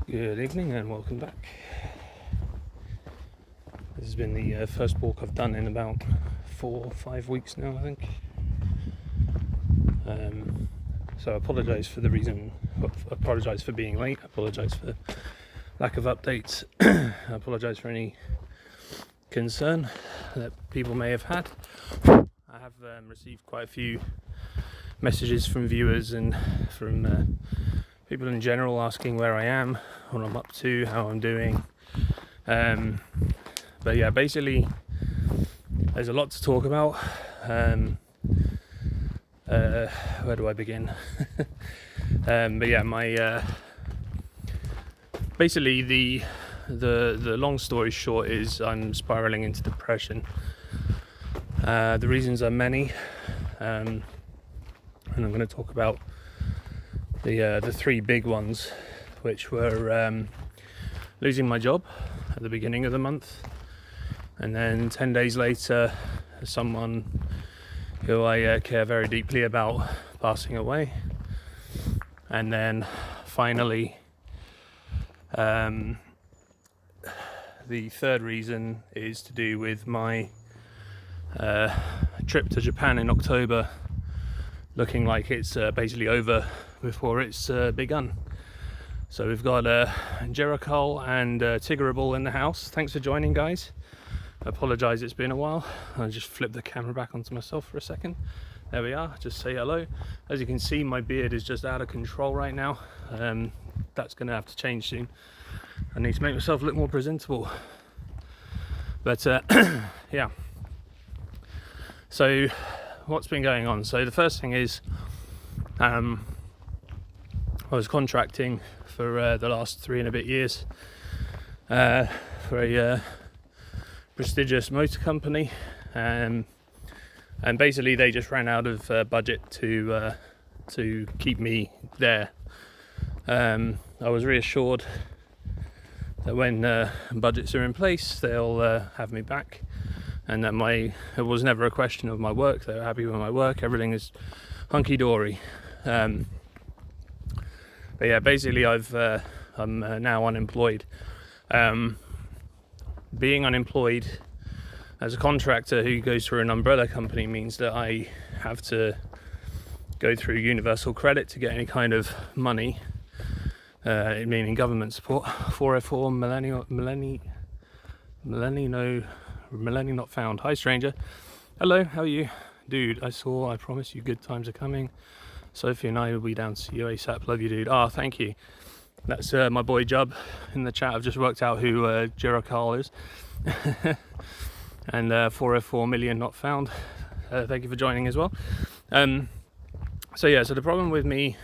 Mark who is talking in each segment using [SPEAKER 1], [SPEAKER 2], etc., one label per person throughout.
[SPEAKER 1] Good evening and welcome back. This has been the first walk I've done in about 4 or 5 weeks now, I think. So I apologise for apologise for being late, I apologise for lack of updates, I apologise for any concern that people may have had. I have received quite a few messages from viewers and from people in general asking where I am, what I'm up to, how I'm doing. But yeah, basically, there's a lot to talk about. Where do I begin? But yeah, my basically the long story short is I'm spiraling into depression. The reasons are many, and I'm going to talk about the three big ones, which were losing my job at the beginning of the month, and then 10 days later someone who I care very deeply about passing away, and then finally the third reason is to do with my trip to Japan in October looking like it's basically over before it's begun. So we've got Jericol and Tiggerable in the house. Thanks for joining, guys. I apologise, it's been a while. I'll just flip the camera back onto myself for a second. There we are, just say hello. As you can see, my beard is just out of control right now. That's going to have to change soon. I need to make myself look more presentable. But yeah. So what's been going on? So the first thing is I was contracting for the last 3 and a bit years for a prestigious motor company, and basically they just ran out of budget to keep me there. I was reassured that when budgets are in place they'll have me back, and that it was never a question of my work. They were happy with my work, everything is hunky-dory. But yeah, basically I'm now unemployed. Being unemployed as a contractor who goes through an umbrella company means that I have to go through universal credit to get any kind of money, meaning government support. 404 millennial not found. Hi stranger. Hello, how are you? Dude, I promise you good times are coming. Sophie and I will be down to see you ASAP. Love you, dude. Thank you. That's my boy Jub in the chat. I've just worked out who Jericol is. And 404 million not found. Thank you for joining as well. So the problem with me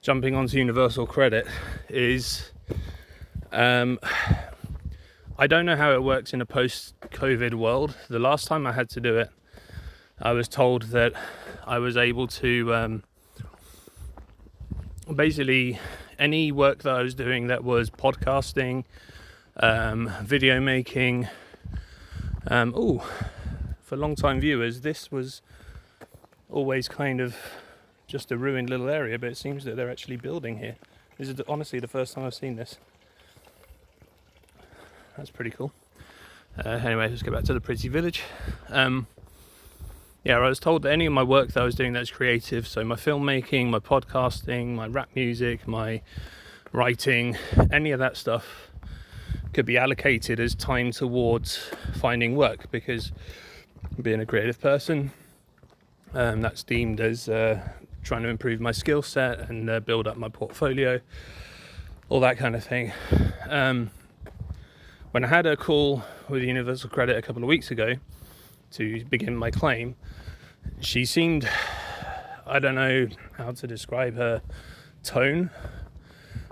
[SPEAKER 1] jumping onto universal credit is I don't know how it works in a post-COVID world. The last time I had to do it, I was told that I was able to basically any work that I was doing that was podcasting, video making. For long-time viewers, this was always kind of just a ruined little area, but it seems that they're actually building here. This is honestly the first time I've seen this. That's pretty cool. Anyway, let's go back to the pretty village. I was told that any of my work that I was doing that's creative, so my filmmaking, my podcasting, my rap music, my writing, any of that stuff could be allocated as time towards finding work, because being a creative person, that's deemed as trying to improve my skill set and build up my portfolio, all that kind of thing. When I had a call with Universal Credit a couple of weeks ago to begin my claim, she seemed, I don't know how to describe her tone,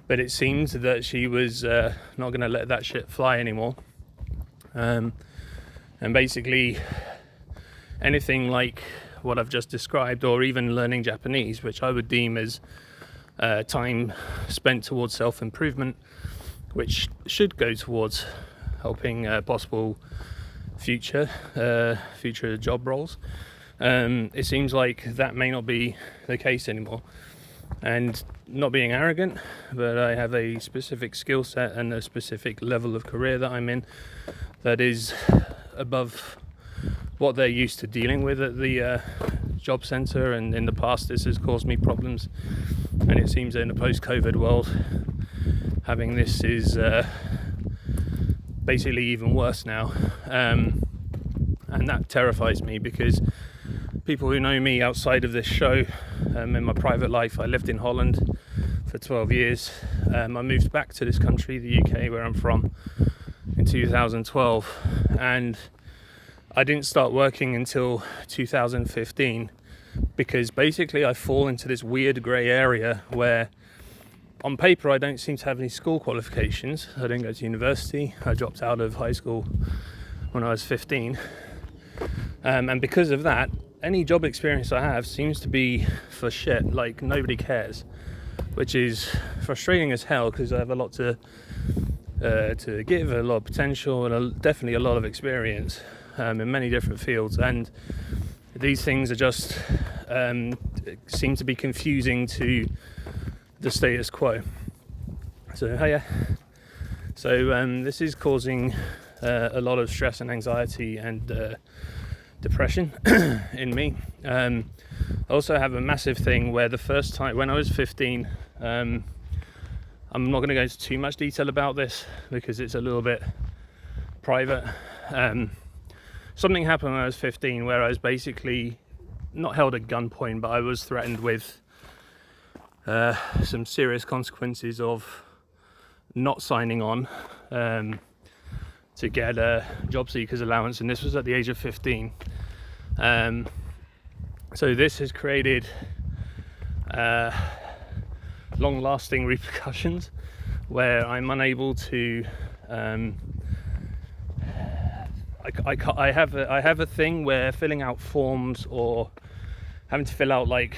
[SPEAKER 1] but it seemed that she was not going to let that shit fly anymore. And basically anything like what I've just described, or even learning Japanese, which I would deem as time spent towards self-improvement, which should go towards helping possible future job roles. It seems like that may not be the case anymore. And not being arrogant, but I have a specific skill set and a specific level of career that I'm in that is above what they're used to dealing with at the job centre, and in the past this has caused me problems, and it seems that in the post-COVID world having this is basically even worse now, and that terrifies me because people who know me outside of this show, in my private life, I lived in Holland for 12 years. I moved back to this country, the UK, where I'm from, in 2012, and I didn't start working until 2015 because basically I fall into this weird grey area where on paper I don't seem to have any school qualifications. I didn't go to university. I dropped out of high school when I was 15, and because of that, any job experience I have seems to be for shit. Like, nobody cares, which is frustrating as hell because I have a lot to give, a lot of potential, and definitely a lot of experience in many different fields, and these things are just seem to be confusing to the status quo. So this is causing a lot of stress and anxiety and depression in me. I also have a massive thing where the first time when I was 15, I'm not going to go into too much detail about this because it's a little bit private. Something happened when I was 15 where I was basically not held at gunpoint, but I was threatened with some serious consequences of not signing on to get a job seekers allowance, and this was at the age of 15. So this has created long-lasting repercussions where I'm unable to I have a thing where filling out forms or having to fill out like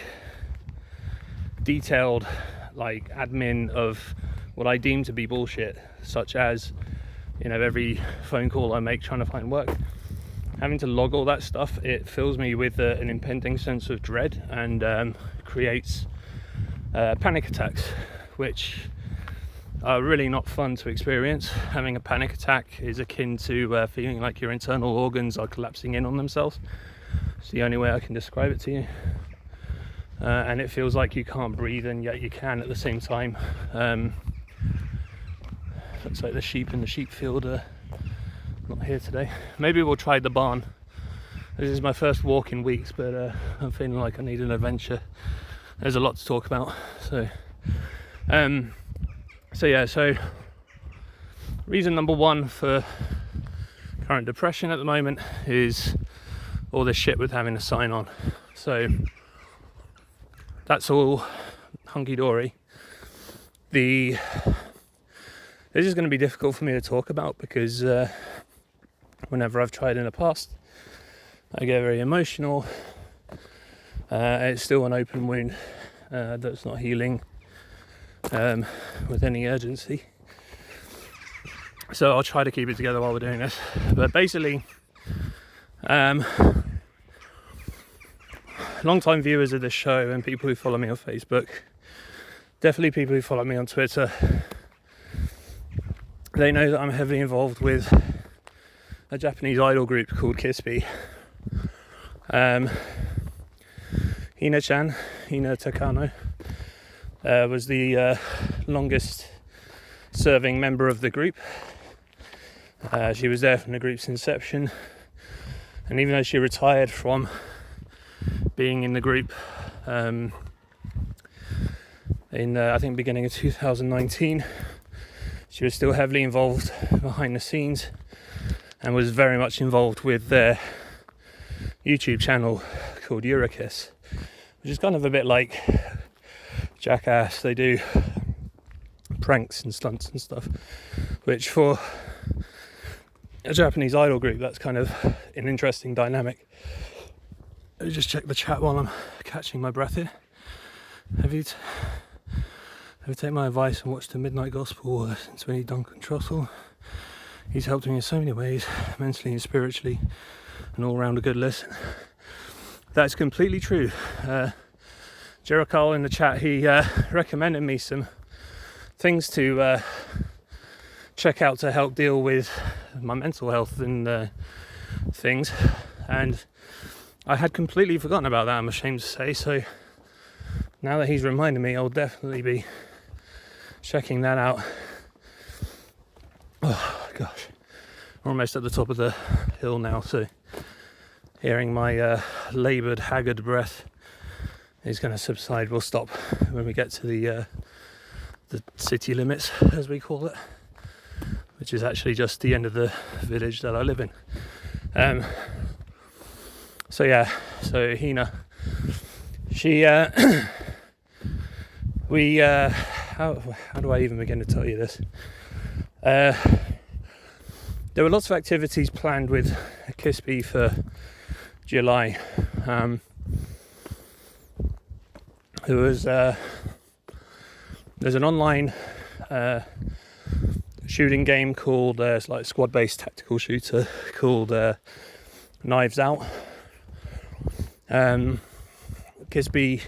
[SPEAKER 1] detailed like admin of what I deem to be bullshit, such as, you know, every phone call I make trying to find work, having to log all that stuff, it fills me with an impending sense of dread and creates panic attacks, which are really not fun to experience. Having a panic attack is akin to feeling like your internal organs are collapsing in on themselves. It's the only way I can describe it to you. And it feels like you can't breathe, and yet you can at the same time. Looks like the sheep in the sheep field are not here today. Maybe we'll try the barn. This is my first walk in weeks, but I'm feeling like I need an adventure. There's a lot to talk about. So reason number one for current depression at the moment is all this shit with having a sign on. So that's all hunky-dory. This is going to be difficult for me to talk about because whenever I've tried in the past, I get very emotional. It's still an open wound that's not healing with any urgency. So I'll try to keep it together while we're doing this. But basically, long-time viewers of this show and people who follow me on Facebook, definitely people who follow me on Twitter, they know that I'm heavily involved with a Japanese idol group called Kispi. Hina Takano was the longest serving member of the group. She was there from the group's inception, and even though she retired from being in the group in I think beginning of 2019, she was still heavily involved behind the scenes and was very much involved with their YouTube channel called Kiss, which is kind of a bit like Jackass. They do pranks and stunts and stuff, which for a Japanese idol group, that's kind of an interesting dynamic. Let me just check the chat while I'm catching my breath here. Have you taken my advice and watched the Midnight Gospel since we need Duncan Trussell? He's helped me in so many ways, mentally and spiritually, and all round a good listen. That's completely true. Jerokal in the chat, he recommended me some things to check out to help deal with my mental health and things, and I had completely forgotten about that, I'm ashamed to say. So now that he's reminded me, I'll definitely be checking that out. Oh gosh, we're almost at the top of the hill now, so hearing my laboured, haggard breath is going to subside. We'll stop when we get to the city limits, as we call it, which is actually just the end of the village that I live in. So Hina, she we how do I even begin to tell you this? There were lots of activities planned with Kisby for July. There's an online shooting game called it's like a squad-based tactical shooter called Knives Out. Kisby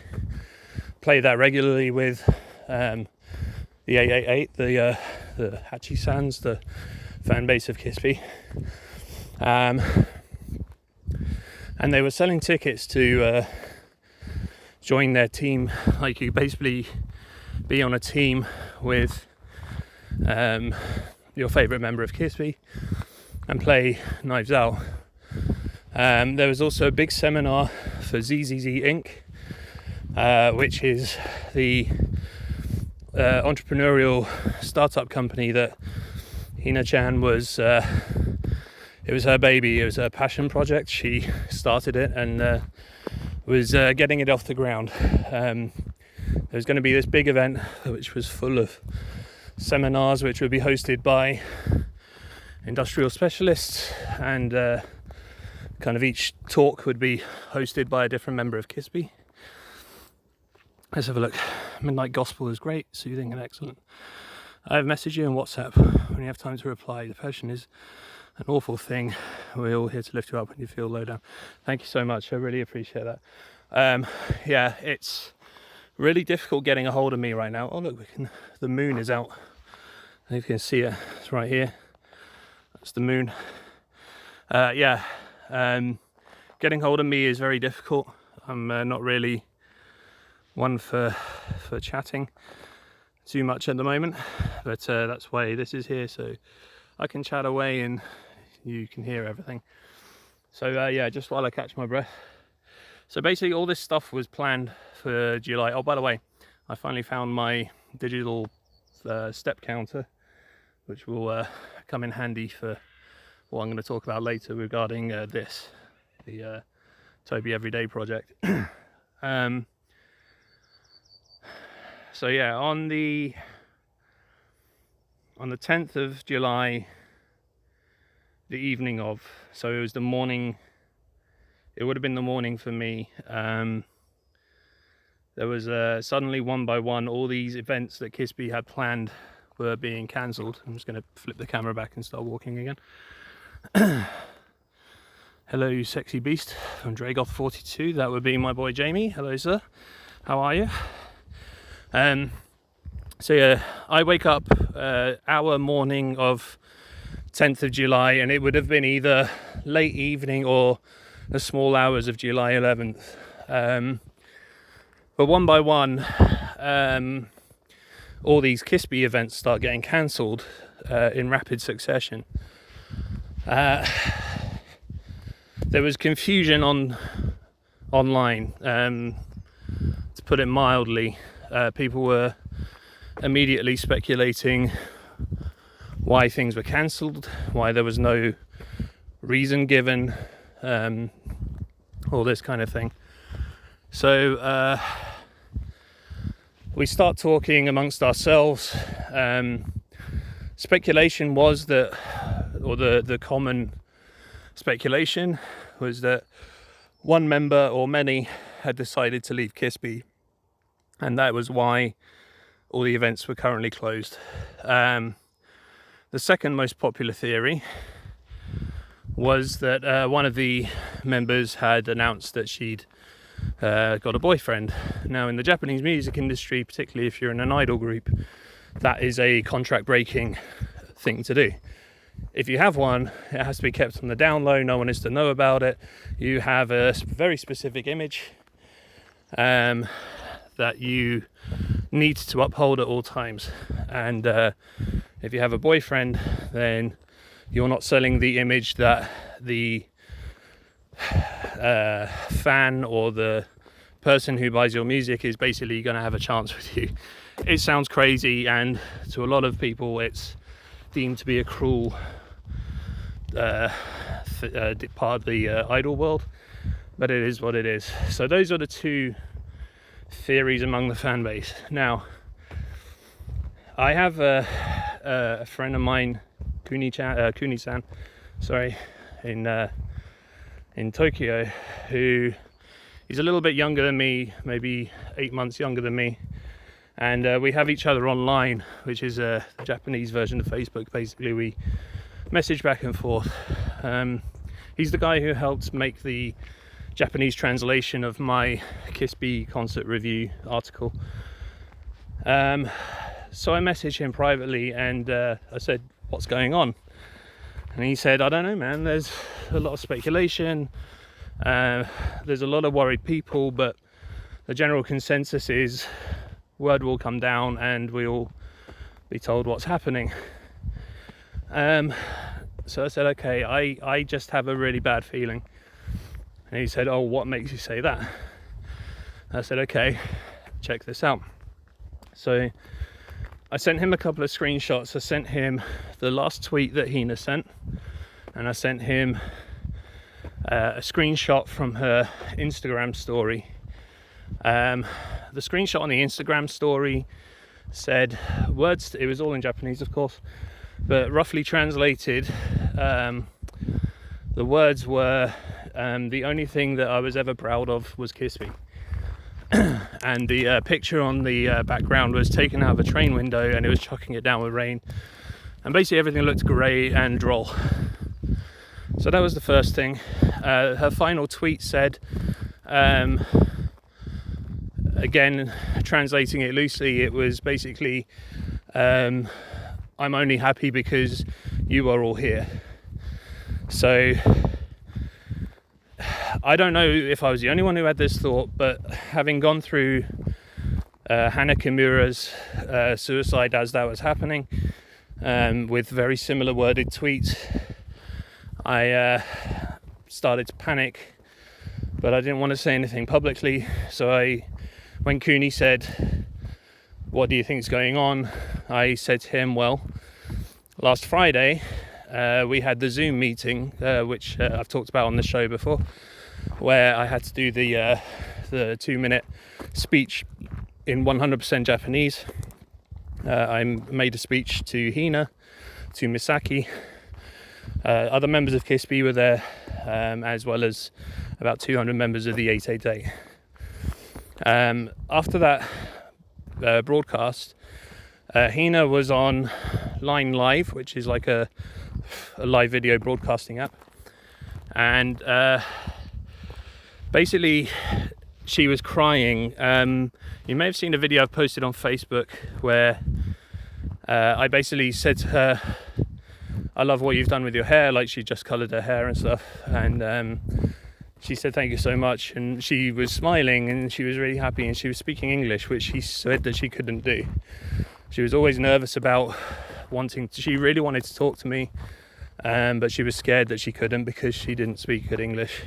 [SPEAKER 1] play that regularly with the 888, the Hachi-sans, the fan base of Kisby, and they were selling tickets to join their team. Like, you basically be on a team with your favourite member of Kisby and play Knives Out. There was also a big seminar for ZZZ Inc., which is the entrepreneurial startup company that Hina-chan was. It was her baby. It was her passion project. She started it and was getting it off the ground. There was going to be this big event which was full of seminars which would be hosted by industrial specialists, and kind of each talk would be hosted by a different member of Kisby. Let's have a look. Midnight Gospel is great, soothing and excellent. I've messaged you on WhatsApp when you have time to reply. Depression is an awful thing. We're all here to lift you up when you feel low down. Thank you so much. I really appreciate that. Yeah, it's really difficult getting a hold of me right now. Oh look, the moon is out. And you can see it. It's right here. That's the moon. Getting hold of me is very difficult. I'm not really one for chatting too much at the moment, but that's why this is here, so I can chat away and you can hear everything. So just while I catch my breath. So basically all this stuff was planned for July. Oh, by the way, I finally found my digital step counter, which will come in handy for what I'm going to talk about later regarding the Toby Every project. So yeah, on the 10th of July, the evening of, so it was the morning, it would have been the morning for me, there was suddenly one by one all these events that Kisby had planned were being cancelled. I'm just going to flip the camera back and start walking again. Hello, you sexy beast, from Dragoth42. That would be my boy Jamie. Hello, sir. How are you? So yeah, I wake up our morning of 10th of July, and it would have been either late evening or the small hours of July 11th. But one by one, all these Kisby events start getting cancelled in rapid succession. There was confusion online, to put it mildly. People were immediately speculating why things were cancelled, why there was no reason given, all this kind of thing. So we start talking amongst ourselves. Speculation was that, or the common speculation was that one member or many had decided to leave Kisby, and that was why all the events were currently closed. The second most popular theory was that one of the members had announced that she'd got a boyfriend. Now, in the Japanese music industry, particularly if you're in an idol group, that is a contract breaking thing to do. If you have one, it has to be kept on the down low. No one is to know about it. You have a very specific image that you need to uphold at all times. And if you have a boyfriend, then you're not selling the image that the fan or the person who buys your music is basically going to have a chance with you. It sounds crazy, and to a lot of people it's deemed to be a cruel part of the idol world, but it is what it is. So those are the two theories among the fan base. Now, I have a friend of mine, Kuni-san, in Tokyo, who he's a little bit younger than me, maybe 8 months younger than me, and we have each other online, which is a Japanese version of Facebook. Basically, we message back and forth. He's the guy who helped make the Japanese translation of my Kiss-B concert review article. So I messaged him privately and I said, "What's going on?" And he said, "I don't know, man, there's a lot of speculation, there's a lot of worried people, but the general consensus is word will come down and we'll be told what's happening." So I said, "Okay, I just have a really bad feeling." And he said, "Oh, what makes you say that?" I said, "Okay, check this out." So I sent him a couple of screenshots. I sent him the last tweet that Hina sent, and I sent him a screenshot from her Instagram story. The screenshot on the Instagram story said words, it was all in Japanese of course, but roughly translated, the words were, "The only thing that I was ever proud of was Kiss Me." And the picture on the background was taken out of a train window and it was chucking it down with rain, and basically everything looked grey and droll. So that was the first thing. Her final tweet said, again translating it loosely, it was basically, "I'm only happy because you are all here." So I don't know if I was the only one who had this thought, but having gone through Hana Kimura's suicide as that was happening, with very similar worded tweets, I started to panic, but I didn't want to say anything publicly. So when Kuni said, "What do you think is going on?" I said to him, "Well, last Friday we had the Zoom meeting, which I've talked about on the show before, where I had to do the 2-minute speech in 100% Japanese. I made a speech to Hina, to Misaki, other members of Kiss-B were there, as well as about 200 members of the 888. After that broadcast, Hina was on Line Live, which is like a live video broadcasting app, and basically she was crying. You may have seen a video I've posted on Facebook where I basically said to her, "I love what you've done with your hair," like she just coloured her hair and stuff, and she said thank you so much, and she was smiling and she was really happy, and she was speaking English, which she said that she couldn't do. She was always nervous about she really wanted to talk to me, but she was scared that she couldn't because she didn't speak good English.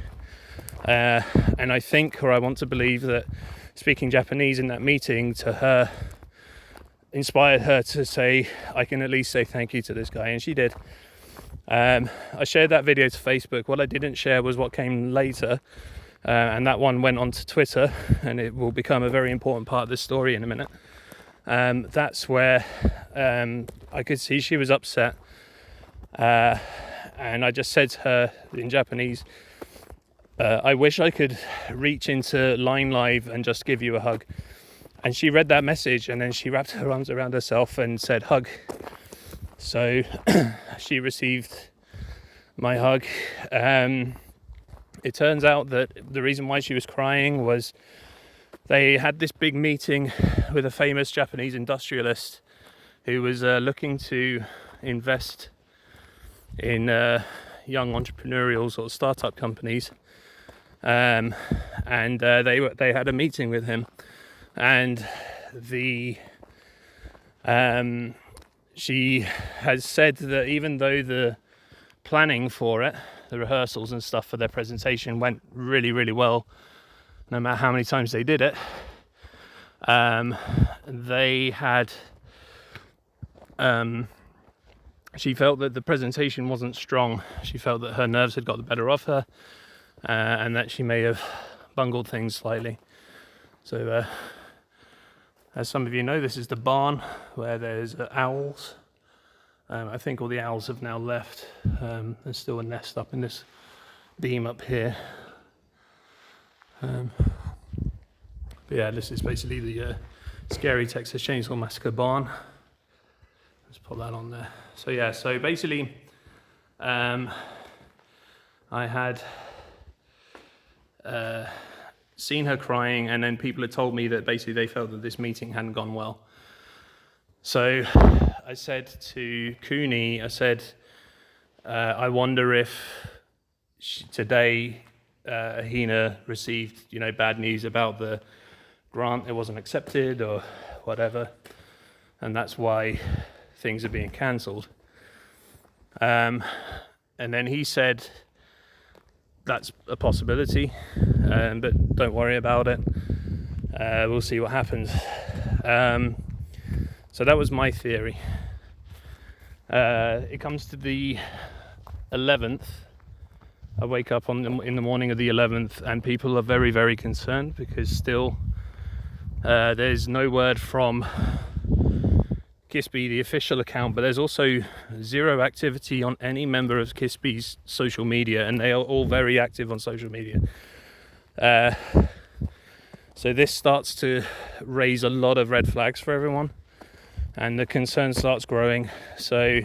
[SPEAKER 1] And I think, or I want to believe, that speaking Japanese in that meeting to her inspired her to say, "I can at least say thank you to this guy," and she did. I shared that video to Facebook. What I didn't share was what came later, and that one went onto Twitter, and it will become a very important part of this story in a minute. That's where I could see she was upset, and I just said to her in Japanese, "I wish I could reach into Line Live and just give you a hug." And she read that message, and then she wrapped her arms around herself and said, "Hug." So she received my hug, and it turns out that the reason why she was crying was they had this big meeting with a famous Japanese industrialist who was looking to invest in young entrepreneurial sort of startup companies, and they had a meeting with him, and she has said that even though the planning for it, the rehearsals and stuff for their presentation went really, really well, no matter how many times they did it, they had she felt that the presentation wasn't strong. She felt that her nerves had got the better of her, and that she may have bungled things slightly. So as some of you know, this is the barn where there's owls. I think all the owls have now left. There's still a nest up in this beam up here. But yeah, this is basically the Scary Texas Chainsaw Massacre barn. Let's put that on there. So yeah, so basically I had seen her crying, and then people had told me that basically they felt that this meeting hadn't gone well. So I said to Cooney, I said, I wonder if today Hina received, bad news about the grant, it wasn't accepted or whatever, and that's why things are being cancelled. And then he said, that's a possibility, but don't worry about it. We'll see what happens. So that was my theory. It comes to the 11th. I wake up in the morning of the 11th, and people are very, very concerned because still there's no word from Kisby, the official account, but there's also zero activity on any member of Kisby's social media, and they are all very active on social media. So this starts to raise a lot of red flags for everyone, and the concern starts growing. So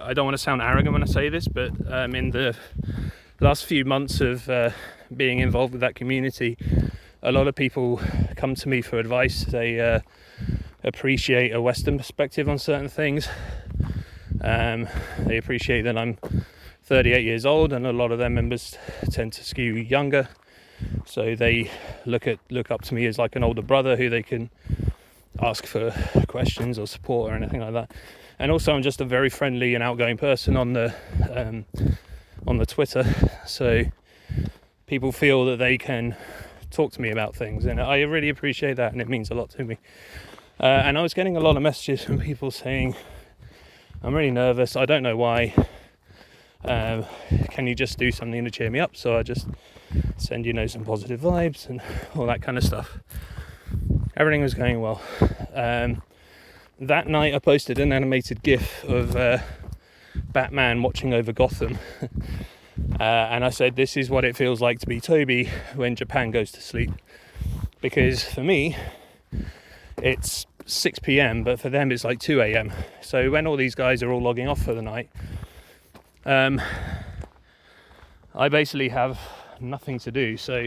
[SPEAKER 1] I don't want to sound arrogant when I say this, but in the last few months of being involved with that community, a lot of people come to me for advice. They appreciate a Western perspective on certain things. They appreciate that I'm 38 years old, and a lot of their members tend to skew younger, so they look up to me as like an older brother who they can ask for questions or support or anything like that. And also, I'm just a very friendly and outgoing person on the Twitter, so people feel that they can talk to me about things, and I really appreciate that, and it means a lot to me. And I was getting a lot of messages from people saying, I'm really nervous, I don't know why, can you just do something to cheer me up? So I just send some positive vibes and all that kind of stuff. Everything was going well. That night I posted an animated GIF of Batman watching over Gotham, and I said, this is what it feels like to be Toby when Japan goes to sleep. Because for me, it's 6 p.m, but for them it's like 2 a.m. So when all these guys are all logging off for the night, I basically have nothing to do. So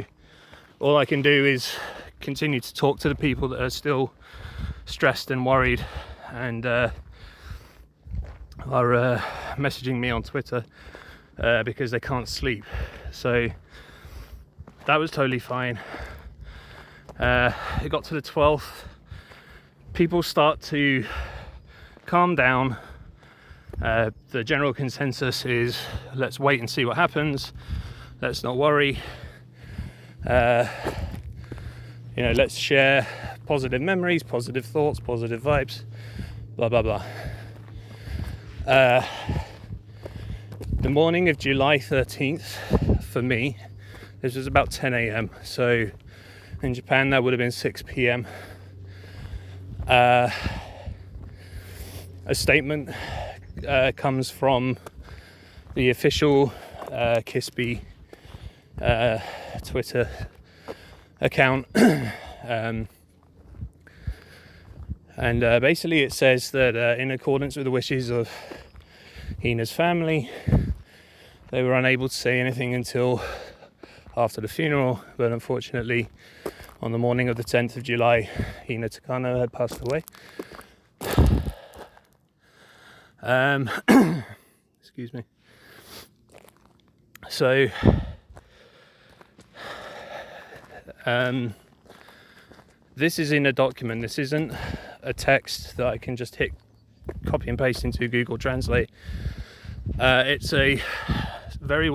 [SPEAKER 1] all I can do is continue to talk to the people that are still stressed and worried and are messaging me on Twitter because they can't sleep. So that was totally fine. It got to the 12th. People start to calm down. The general consensus is, let's wait and see what happens. Let's not worry. Let's share positive memories, positive thoughts, positive vibes, blah, blah, blah. The morning of July 13th, for me, this was about 10 a.m. So in Japan, that would have been 6 p.m. A statement comes from the official Kisby Twitter account, and basically it says that in accordance with the wishes of Hina's family, they were unable to say anything until after the funeral, but unfortunately on the morning of the 10th of July, Hina Takano had passed away. Excuse me. So this is in a document. This isn't a text that I can just hit copy and paste into Google Translate. It's a very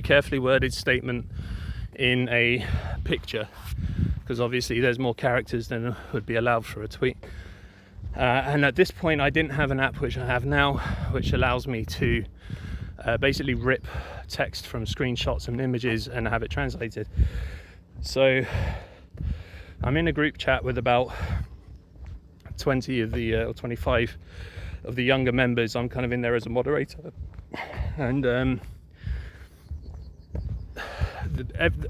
[SPEAKER 1] carefully worded statement in a picture, because obviously there's more characters than would be allowed for a tweet. And at this point I didn't have an app, which I have now, which allows me to basically rip text from screenshots and images and have it translated. So I'm in a group chat with about 20 of the or 25 of the younger members. I'm kind of in there as a moderator, and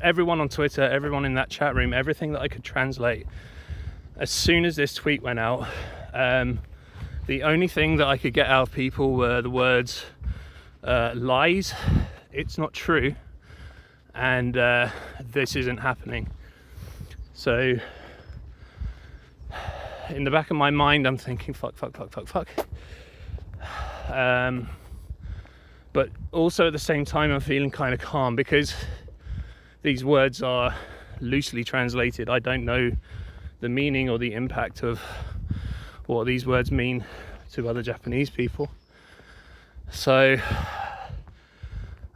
[SPEAKER 1] everyone on Twitter, everyone in that chat room, everything that I could translate, as soon as this tweet went out, the only thing that I could get out of people were the words lies, it's not true, and this isn't happening. So in the back of my mind I'm thinking fuck. But also at the same time I'm feeling kind of calm, because these words are loosely translated. I don't know the meaning or the impact of what these words mean to other Japanese people. So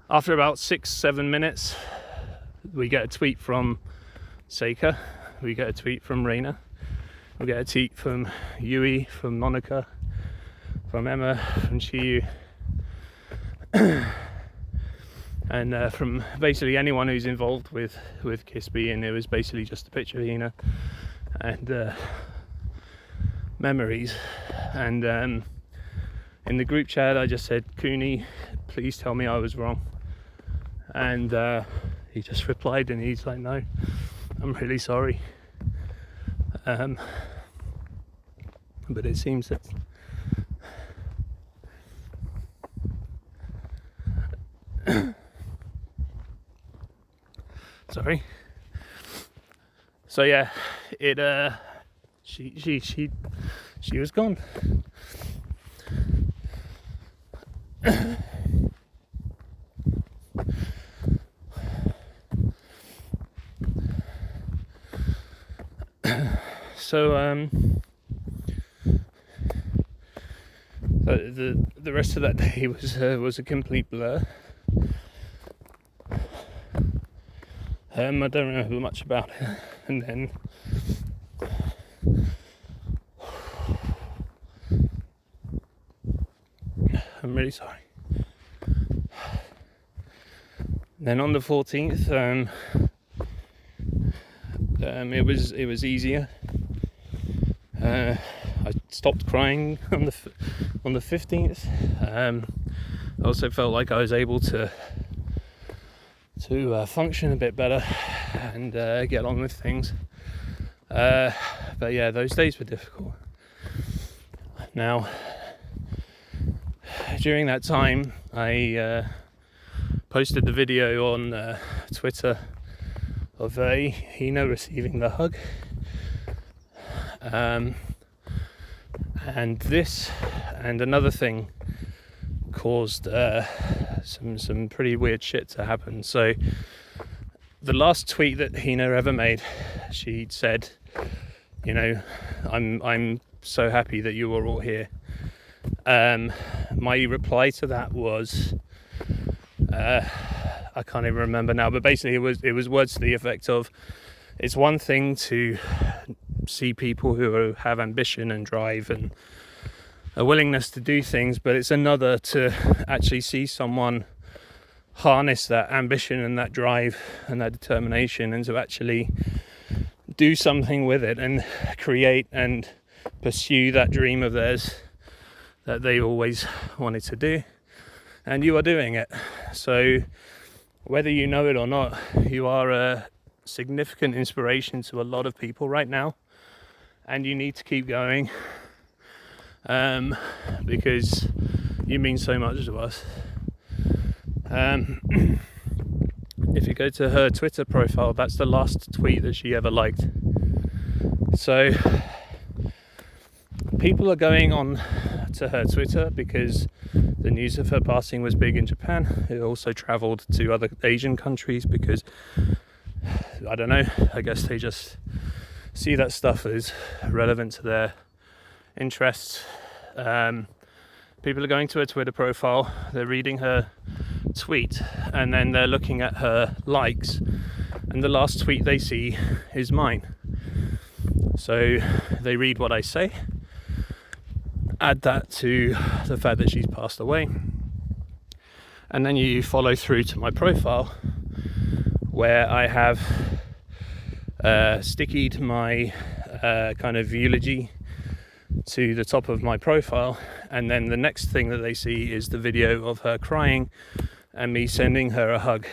[SPEAKER 1] after about 6-7 minutes, we get a tweet from Seika, we get a tweet from Reina, we get a tweet from Yui, from Monica, from Emma, from Chiyu, and from basically anyone who's involved with Kisby. And it was basically just a picture of Hina and memories. And in the group chat I just said, Kuni, please tell me I was wrong. And he just replied, and he's like, no, I'm really sorry. But it seems that sorry. So yeah, it she was gone. So the rest of that day was a complete blur. I don't remember much about it, and then I'm really sorry. Then on the 14th, it was easier. I stopped crying on the 15th. I also felt like I was able to function a bit better and get on with things. But yeah, those days were difficult. Now, during that time, I posted the video on Twitter of Hina receiving the hug. And this and another thing caused some pretty weird shit to happen. So the last tweet that Hina ever made, she said, you know, I'm so happy that you are all here. My reply to that was, I can't even remember now, but basically it was words to the effect of, it's one thing to see people who have ambition and drive and a willingness to do things, but it's another to actually see someone harness that ambition and that drive and that determination, and to actually do something with it and create and pursue that dream of theirs that they always wanted to do. And you are doing it. So whether you know it or not, you are a significant inspiration to a lot of people right now, and you need to keep going, because you mean so much to us. If you go to her Twitter profile, that's the last tweet that she ever liked. So people are going on to her Twitter because the news of her passing was big in Japan. It also travelled to other Asian countries because, I don't know, I guess they just see that stuff as relevant to their interests. People are going to her Twitter profile, they're reading her tweet, and then they're looking at her likes, and the last tweet they see is mine. So they read what I say, add that to the fact that she's passed away, and then you follow through to my profile where I have stickied my kind of eulogy to the top of my profile, and then the next thing that they see is the video of her crying and me sending her a hug.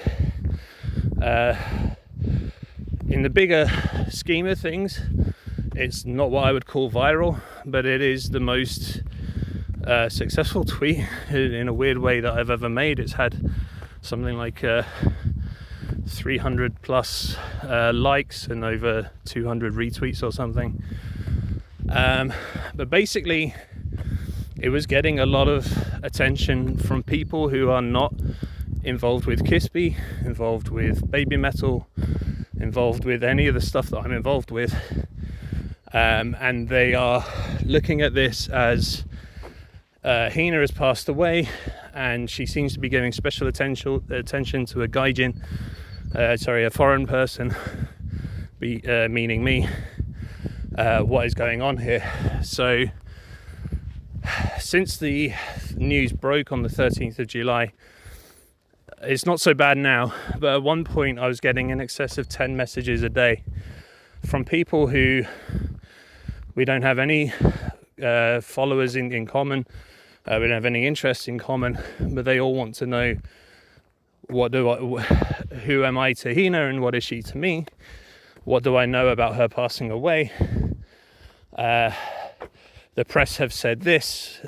[SPEAKER 1] In the bigger scheme of things, it's not what I would call viral, but it is the most successful tweet in a weird way that I've ever made. It's had something like 300 plus likes and over 200 retweets or something. But basically, it was getting a lot of attention from people who are not involved with Kispy, involved with baby metal, involved with any of the stuff that I'm involved with. And they are looking at this as Hina has passed away, and she seems to be giving special attention to a gaijin, a foreign person, meaning me. What is going on here? So since the news broke on the 13th of July, it's not so bad now, but at one point I was getting in excess of 10 messages a day from people who we don't have any followers in common, we don't have any interests in common, but they all want to know who am I to Hina and what is she to me? What do I know about her passing away? The press have said this,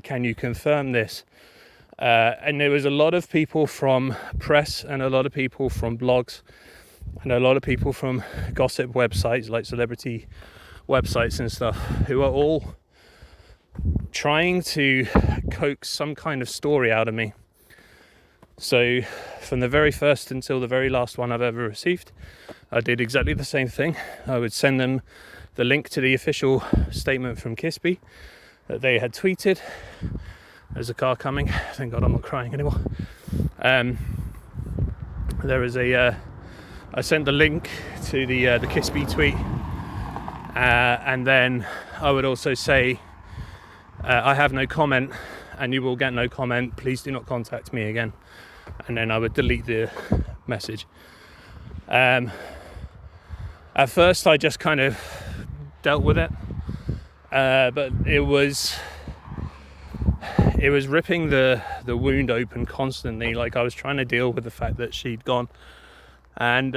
[SPEAKER 1] can you confirm this? And there was a lot of people from press and a lot of people from blogs and a lot of people from gossip websites like celebrity websites and stuff who are all trying to coax some kind of story out of me. So from the very first until the very last one I've ever received, I did exactly the same thing. I would send them the link to the official statement from Kispy that they had tweeted. There's a car coming. Thank God I'm not crying anymore. There is I sent the link to the Kispy tweet, and then I would also say, I have no comment, and you will get no comment. Please do not contact me again. And then I would delete the message. At first, I just kind of dealt with it, but it was ripping the wound open constantly. Like I was trying to deal with the fact that she'd gone, and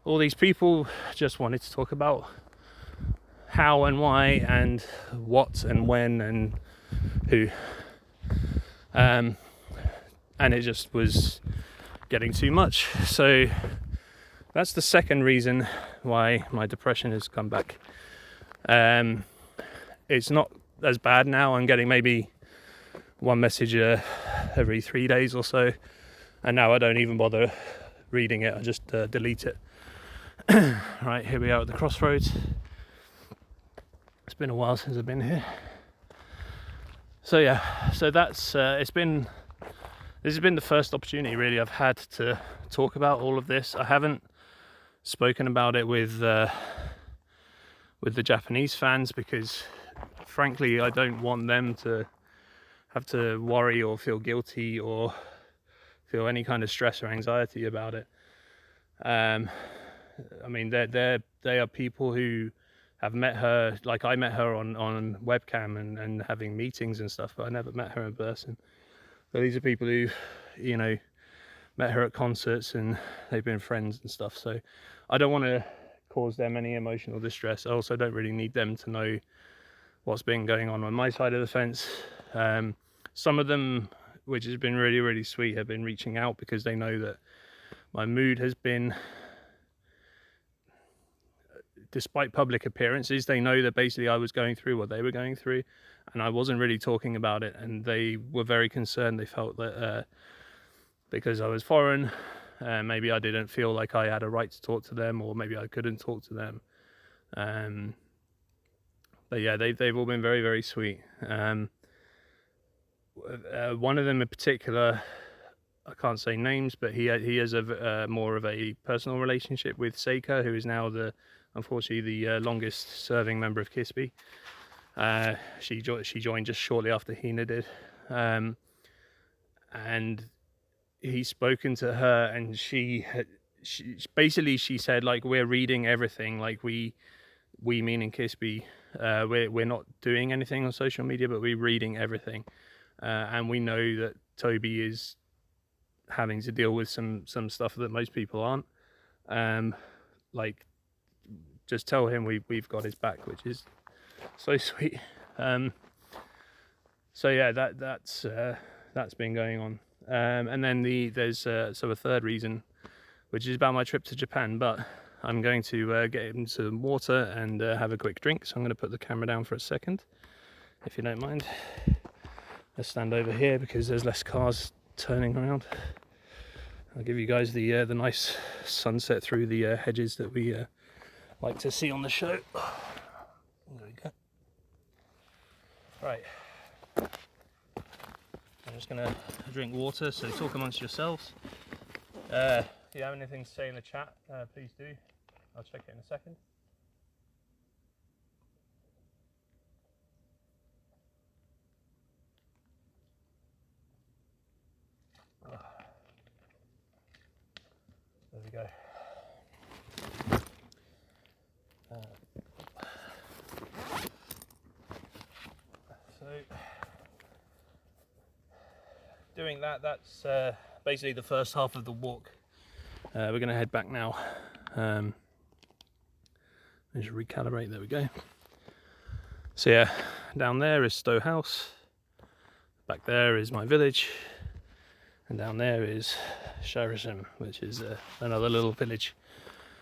[SPEAKER 1] all these people just wanted to talk about how and why and what and when and who, and it just was getting too much. So that's the second reason why my depression has come back. It's not as bad now. I'm getting maybe one message every 3 days or so, and now I don't even bother reading it. I just delete it. Right, here we are at the crossroads. It's been a while since I've been here. So yeah, so that's this has been the first opportunity really I've had to talk about all of this. I haven't spoken about it with the Japanese fans because frankly I don't want them to have to worry or feel guilty or feel any kind of stress or anxiety about it. I mean, they are people who have met her, like I met her on webcam and having meetings and stuff, but I never met her in person. So these are people who, you know, met her at concerts and they've been friends and stuff. So I don't want to cause them any emotional distress. I also don't really need them to know what's been going on my side of the fence. Some of them which has been really, really sweet, have been reaching out because they know that my mood has been, despite public appearances, they know that basically I was going through what they were going through, and I wasn't really talking about it, and they were very concerned. They felt that because I was foreign, maybe I didn't feel like I had a right to talk to them, or maybe I couldn't talk to them. But yeah, they've all been very, very sweet. One of them in particular, I can't say names, but he has a more of a personal relationship with Seika, who is now unfortunately the longest serving member of Kisby. She joined just shortly after Hina did, and he's spoken to her, and she basically said, like, we're reading everything, like we meaning Kisby, we're not doing anything on social media, but we're reading everything, and we know that Toby is having to deal with some stuff that most people aren't. Like, just tell him we've got his back, which is so sweet. So yeah, that's been going on. And then there's a third reason, which is about my trip to Japan, but I'm going to get into some water and have a quick drink. So I'm going to put the camera down for a second, if you don't mind. Let's stand over here because there's less cars turning around. I'll give you guys the nice sunset through the hedges that we like to see on the show. There we go. Right. I'm just going to drink water, so talk amongst yourselves. If you have anything to say in the chat, please do. I'll check it in a second. There we go. So doing that's basically the first half of the walk. We're going to head back now. Just recalibrate, there we go. So yeah, down there is Stowe House, back there is my village, and down there is Sharisham, which is another little village.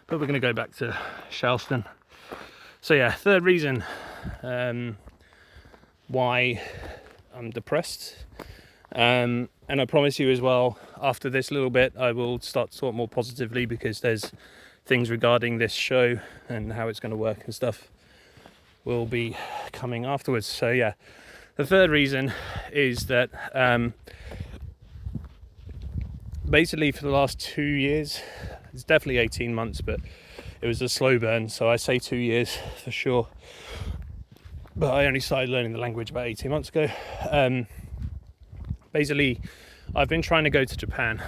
[SPEAKER 1] But we're going to go back to Charleston. So yeah, third reason why I'm depressed. And I promise you as well, after this little bit, I will start to talk more positively, because there's things regarding this show and how it's going to work and stuff will be coming afterwards. So yeah, the third reason is that basically for the last 2 years, it's definitely 18 months, but it was a slow burn, so I say 2 years for sure, but I only started learning the language about 18 months ago. Basically, I've been trying to go to Japan.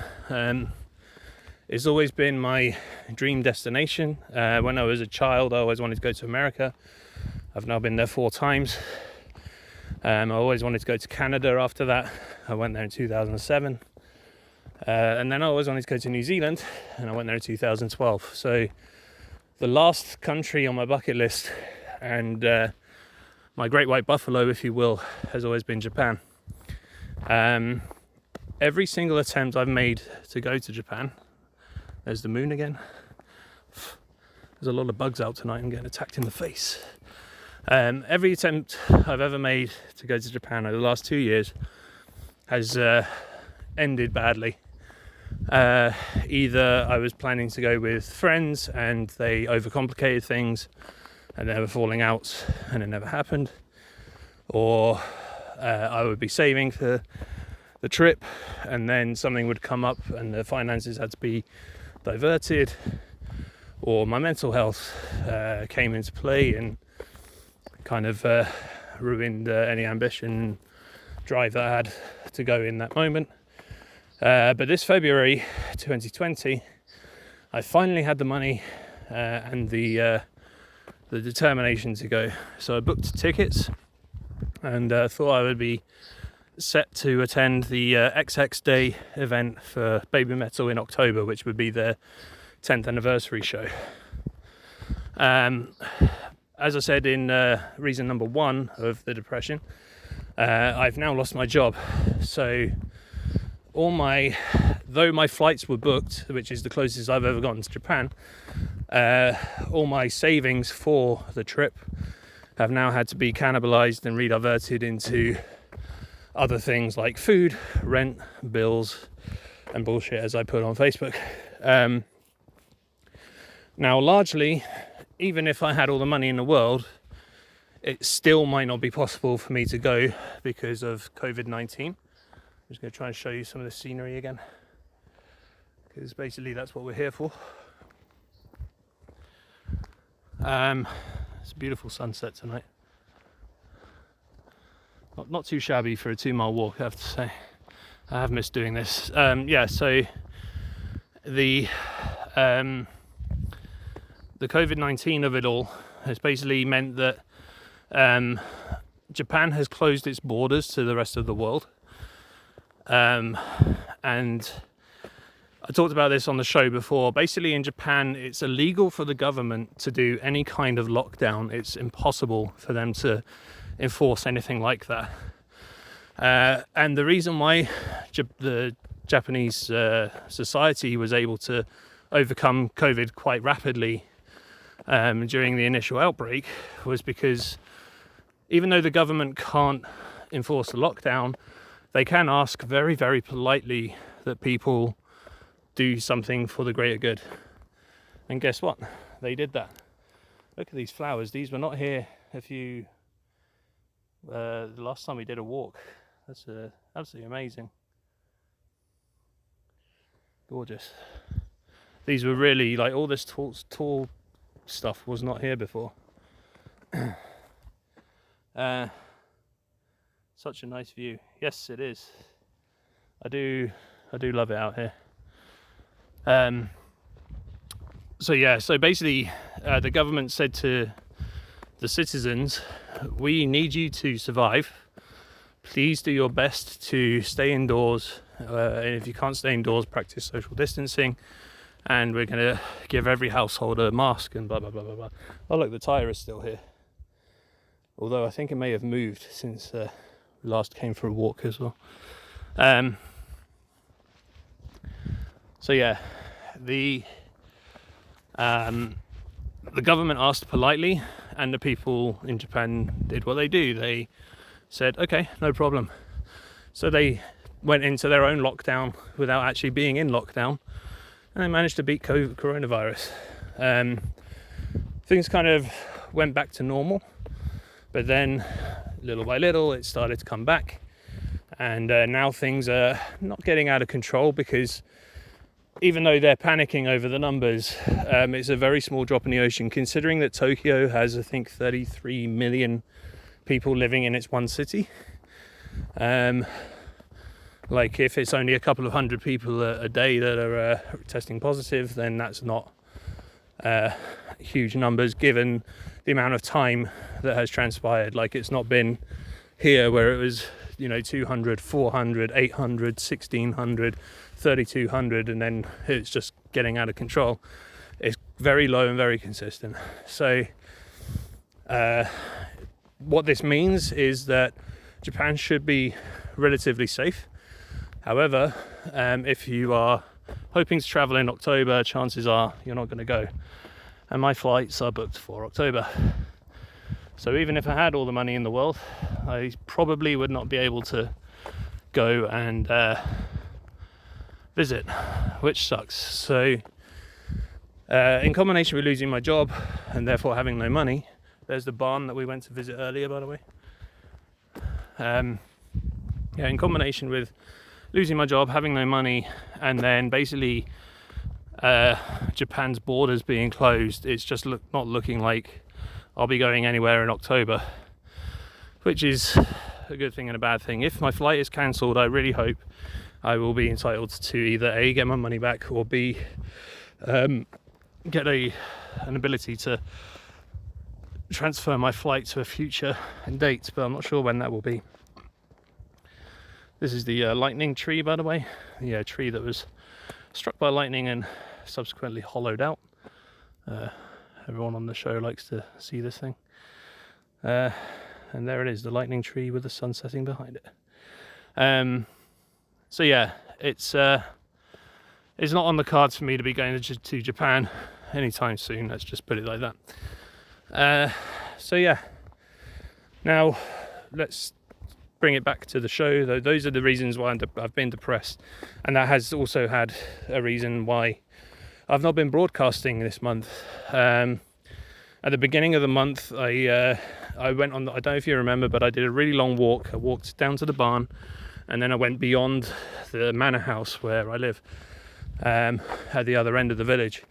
[SPEAKER 1] It's always been my dream destination. When I was a child, I always wanted to go to America. I've now been there 4 times. I always wanted to go to Canada after that. I went there in 2007. And then I always wanted to go to New Zealand, and I went there in 2012. So the last country on my bucket list, and my great white buffalo, if you will, has always been Japan. Every single attempt I've made to go to Japan, there's the moon again. There's a lot of bugs out tonight. I'm getting attacked in the face. Every attempt I've ever made to go to Japan over the last 2 years has ended badly. Either I was planning to go with friends and they overcomplicated things and there were falling outs and it never happened, or I would be saving for the trip and then something would come up and the finances had to be diverted, or my mental health came into play and kind of ruined any ambition, drive that I had to go in that moment. But this February 2020, I finally had the money and the determination to go. So I booked tickets and thought I would be set to attend the XX Day event for Baby Metal in October, which would be their 10th anniversary show. As I said in reason number 1 of the depression, I've now lost my job. So though my flights were booked, which is the closest I've ever gotten to Japan, all my savings for the trip have now had to be cannibalized and rediverted into other things like food, rent, bills, and bullshit, as I put on Facebook. Now, largely, even if I had all the money in the world, it still might not be possible for me to go because of COVID-19. I'm just going to try and show you some of the scenery again, because basically that's what we're here for. It's a beautiful sunset tonight. Not too shabby for a 2-mile walk, I have to say. I have missed doing this. So the COVID-19 of it all has basically meant that Japan has closed its borders to the rest of the world. And I talked about this on the show before. Basically, in Japan, it's illegal for the government to do any kind of lockdown. It's impossible for them to enforce anything like that. And the reason why the Japanese society was able to overcome COVID quite rapidly during the initial outbreak was because even though the government can't enforce a lockdown, they can ask very, very politely that people do something for the greater good. And guess what? They did that. Look at these flowers. These were not here the last time we did a walk. That's absolutely amazing. Gorgeous. These were really, like, all this tall stuff was not here before. Such a nice view. Yes, it is. I do love it out here. So basically the government said to the citizens, we need you to survive. Please do your best to stay indoors. And if you can't stay indoors, practice social distancing. And we're going to give every household a mask and blah, blah, blah, blah, blah. Oh, look, the tyre is still here. Although I think it may have moved since we last came for a walk as well. So yeah, the government asked politely, and the people in Japan did what they do. They said, okay, no problem. So they went into their own lockdown without actually being in lockdown, and they managed to beat coronavirus. Things kind of went back to normal, but then little by little it started to come back, and now things are not getting out of control because even though they're panicking over the numbers, it's a very small drop in the ocean, considering that Tokyo has, I think, 33 million people living in its one city. Like, if it's only a couple of hundred people a day that are testing positive, then that's not huge numbers given the amount of time that has transpired. Like, it's not been here where it was, 200, 400, 800, 1600, 3200, and then it's just getting out of control. It's very low and very consistent. So what this means is that Japan should be relatively safe. However, if you are hoping to travel in October, chances are you're not going to go. And my flights are booked for October. So even if I had all the money in the world, I probably would not be able to go and visit, which sucks. So in combination with losing my job and therefore having no money, there's the barn that we went to visit earlier, by the way. In combination with losing my job, having no money, and then basically Japan's borders being closed, it's just not looking like I'll be going anywhere in October, which is a good thing and a bad thing. If my flight is cancelled, I really hope I will be entitled to either A, get my money back, or B, get an ability to transfer my flight to a future date, but I'm not sure when that will be. This is the lightning tree, by the way. The tree that was struck by lightning and subsequently hollowed out. Everyone on the show likes to see this thing. And there it is, the lightning tree with the sun setting behind it. So yeah, it's not on the cards for me to be going to Japan anytime soon. Let's just put it like that. So yeah, now let's bring it back to the show. Though those are the reasons why I've been depressed, and that has also had a reason why I've not been broadcasting this month. At the beginning of the month, I went on, I don't know if you remember, but I did a really long walk. I walked down to the barn, and then I went beyond the manor house where I live, at the other end of the village.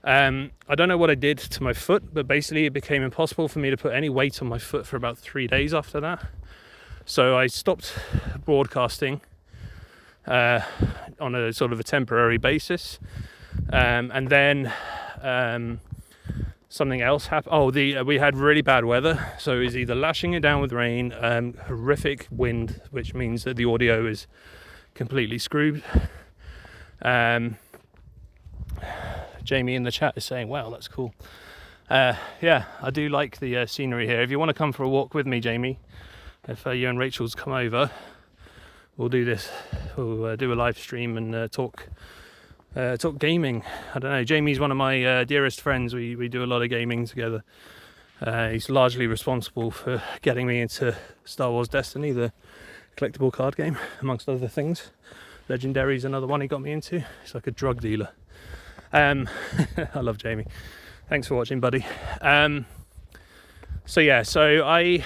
[SPEAKER 1] I don't know what I did to my foot, but basically it became impossible for me to put any weight on my foot for about 3 days after that. So I stopped broadcasting on a sort of a temporary basis, and then something else happened. We had really bad weather, so it was either lashing it down with rain, horrific wind, which means that the audio is completely screwed. Jamie in the chat is saying, wow, that's cool. Yeah, I do like the scenery here. If you want to come for a walk with me, Jamie, if you and Rachel's come over, we'll do this. We'll do a live stream and talk gaming. I don't know, Jamie's one of my dearest friends. We do a lot of gaming together. He's largely responsible for getting me into Star Wars Destiny, the collectible card game, amongst other things. Legendary's another one he got me into. He's like a drug dealer. I love Jamie. Thanks for watching, buddy. So I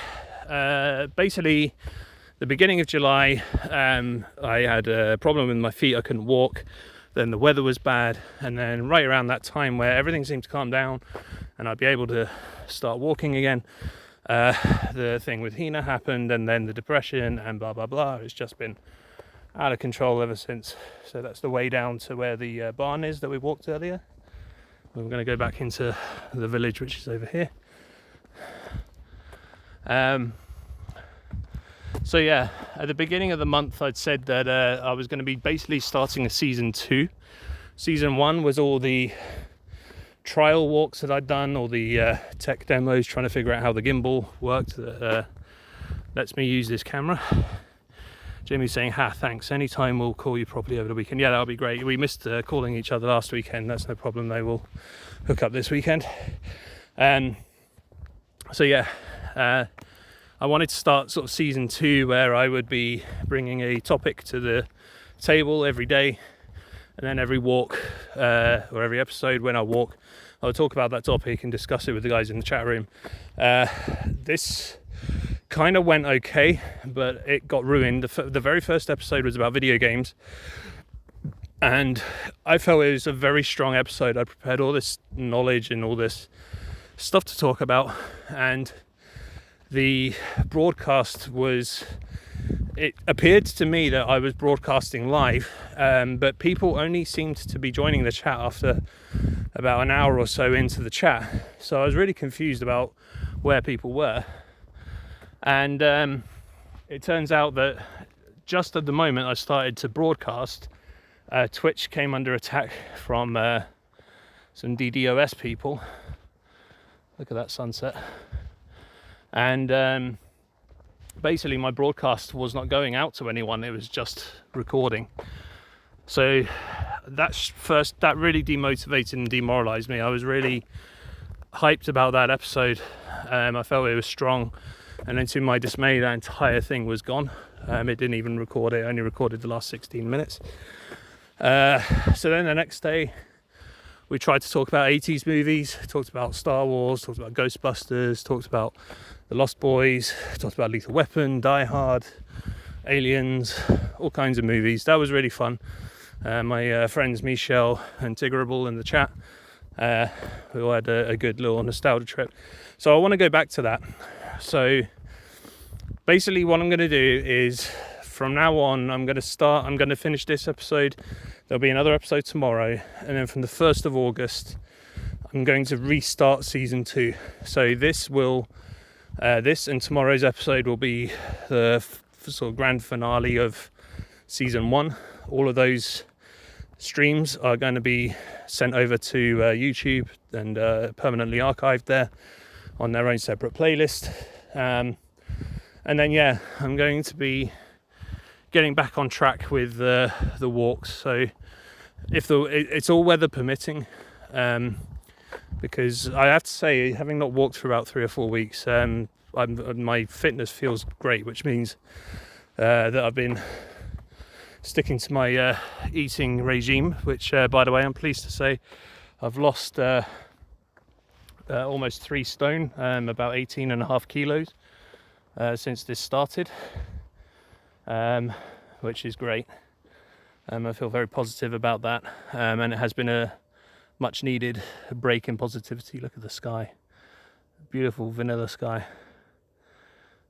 [SPEAKER 1] basically, the beginning of July, I had a problem with my feet. I couldn't walk. Then the weather was bad, and then right around that time where everything seemed to calm down and I'd be able to start walking again, the thing with Hina happened, and then the depression and blah blah blah. It's just been out of control ever since. So that's the way down to where the barn is that we walked earlier. We're going to go back into the village, which is over here. So yeah, at the beginning of the month I'd said that I was going to be basically starting a season 2. Season 1 was all the trial walks that I'd done, all the tech demos, trying to figure out how the gimbal worked that lets me use this camera. Jamie's saying, thanks, anytime we'll call you properly over the weekend. Yeah, that'll be great. We missed calling each other last weekend. That's no problem, they will hook up this weekend. So yeah, I wanted to start sort of season 2 where I would be bringing a topic to the table every day, and then every walk or every episode when I walk, I would talk about that topic and discuss it with the guys in the chat room. This kind of went okay, but it got ruined. The very first episode was about video games, and I felt it was a very strong episode. I prepared all this knowledge and all this stuff to talk about, and the broadcast it appeared to me that I was broadcasting live, but people only seemed to be joining the chat after about an hour or so into the chat. So I was really confused about where people were. And it turns out that just at the moment I started to broadcast, Twitch came under attack from some DDoS people. Look at that sunset. And basically my broadcast was not going out to anyone, it was just recording. So that really demotivated and demoralized me. I was really hyped about that episode. I felt it was strong, and then to my dismay that entire thing was gone. It didn't even record it, only recorded the last 16 minutes. So then the next day we tried to talk about 80s movies, talked about Star Wars, talked about Ghostbusters, talked about The Lost Boys, talked about Lethal Weapon, Die Hard, Aliens, all kinds of movies. That was really fun. My friends Michelle and Tigrable in the chat, we all had a good little nostalgia trip. So I want to go back to that. So basically what I'm going to do is, from now on, I'm going to finish this episode. There'll be another episode tomorrow, and then from the 1st of August I'm going to restart season 2. So this and tomorrow's episode will be the sort of grand finale of season 1. All of those streams are going to be sent over to YouTube and permanently archived there on their own separate playlist. And then I'm going to be getting back on track with the walks. So if it's all weather permitting, because I have to say, having not walked for about 3 or 4 weeks, my fitness feels great, which means that I've been sticking to my eating regime, which by the way, I'm pleased to say I've lost almost 3 stone, about 18.5 kilos since this started, which is great. I feel very positive about that, and it has been a much needed break in positivity. Look at the sky, beautiful vanilla sky.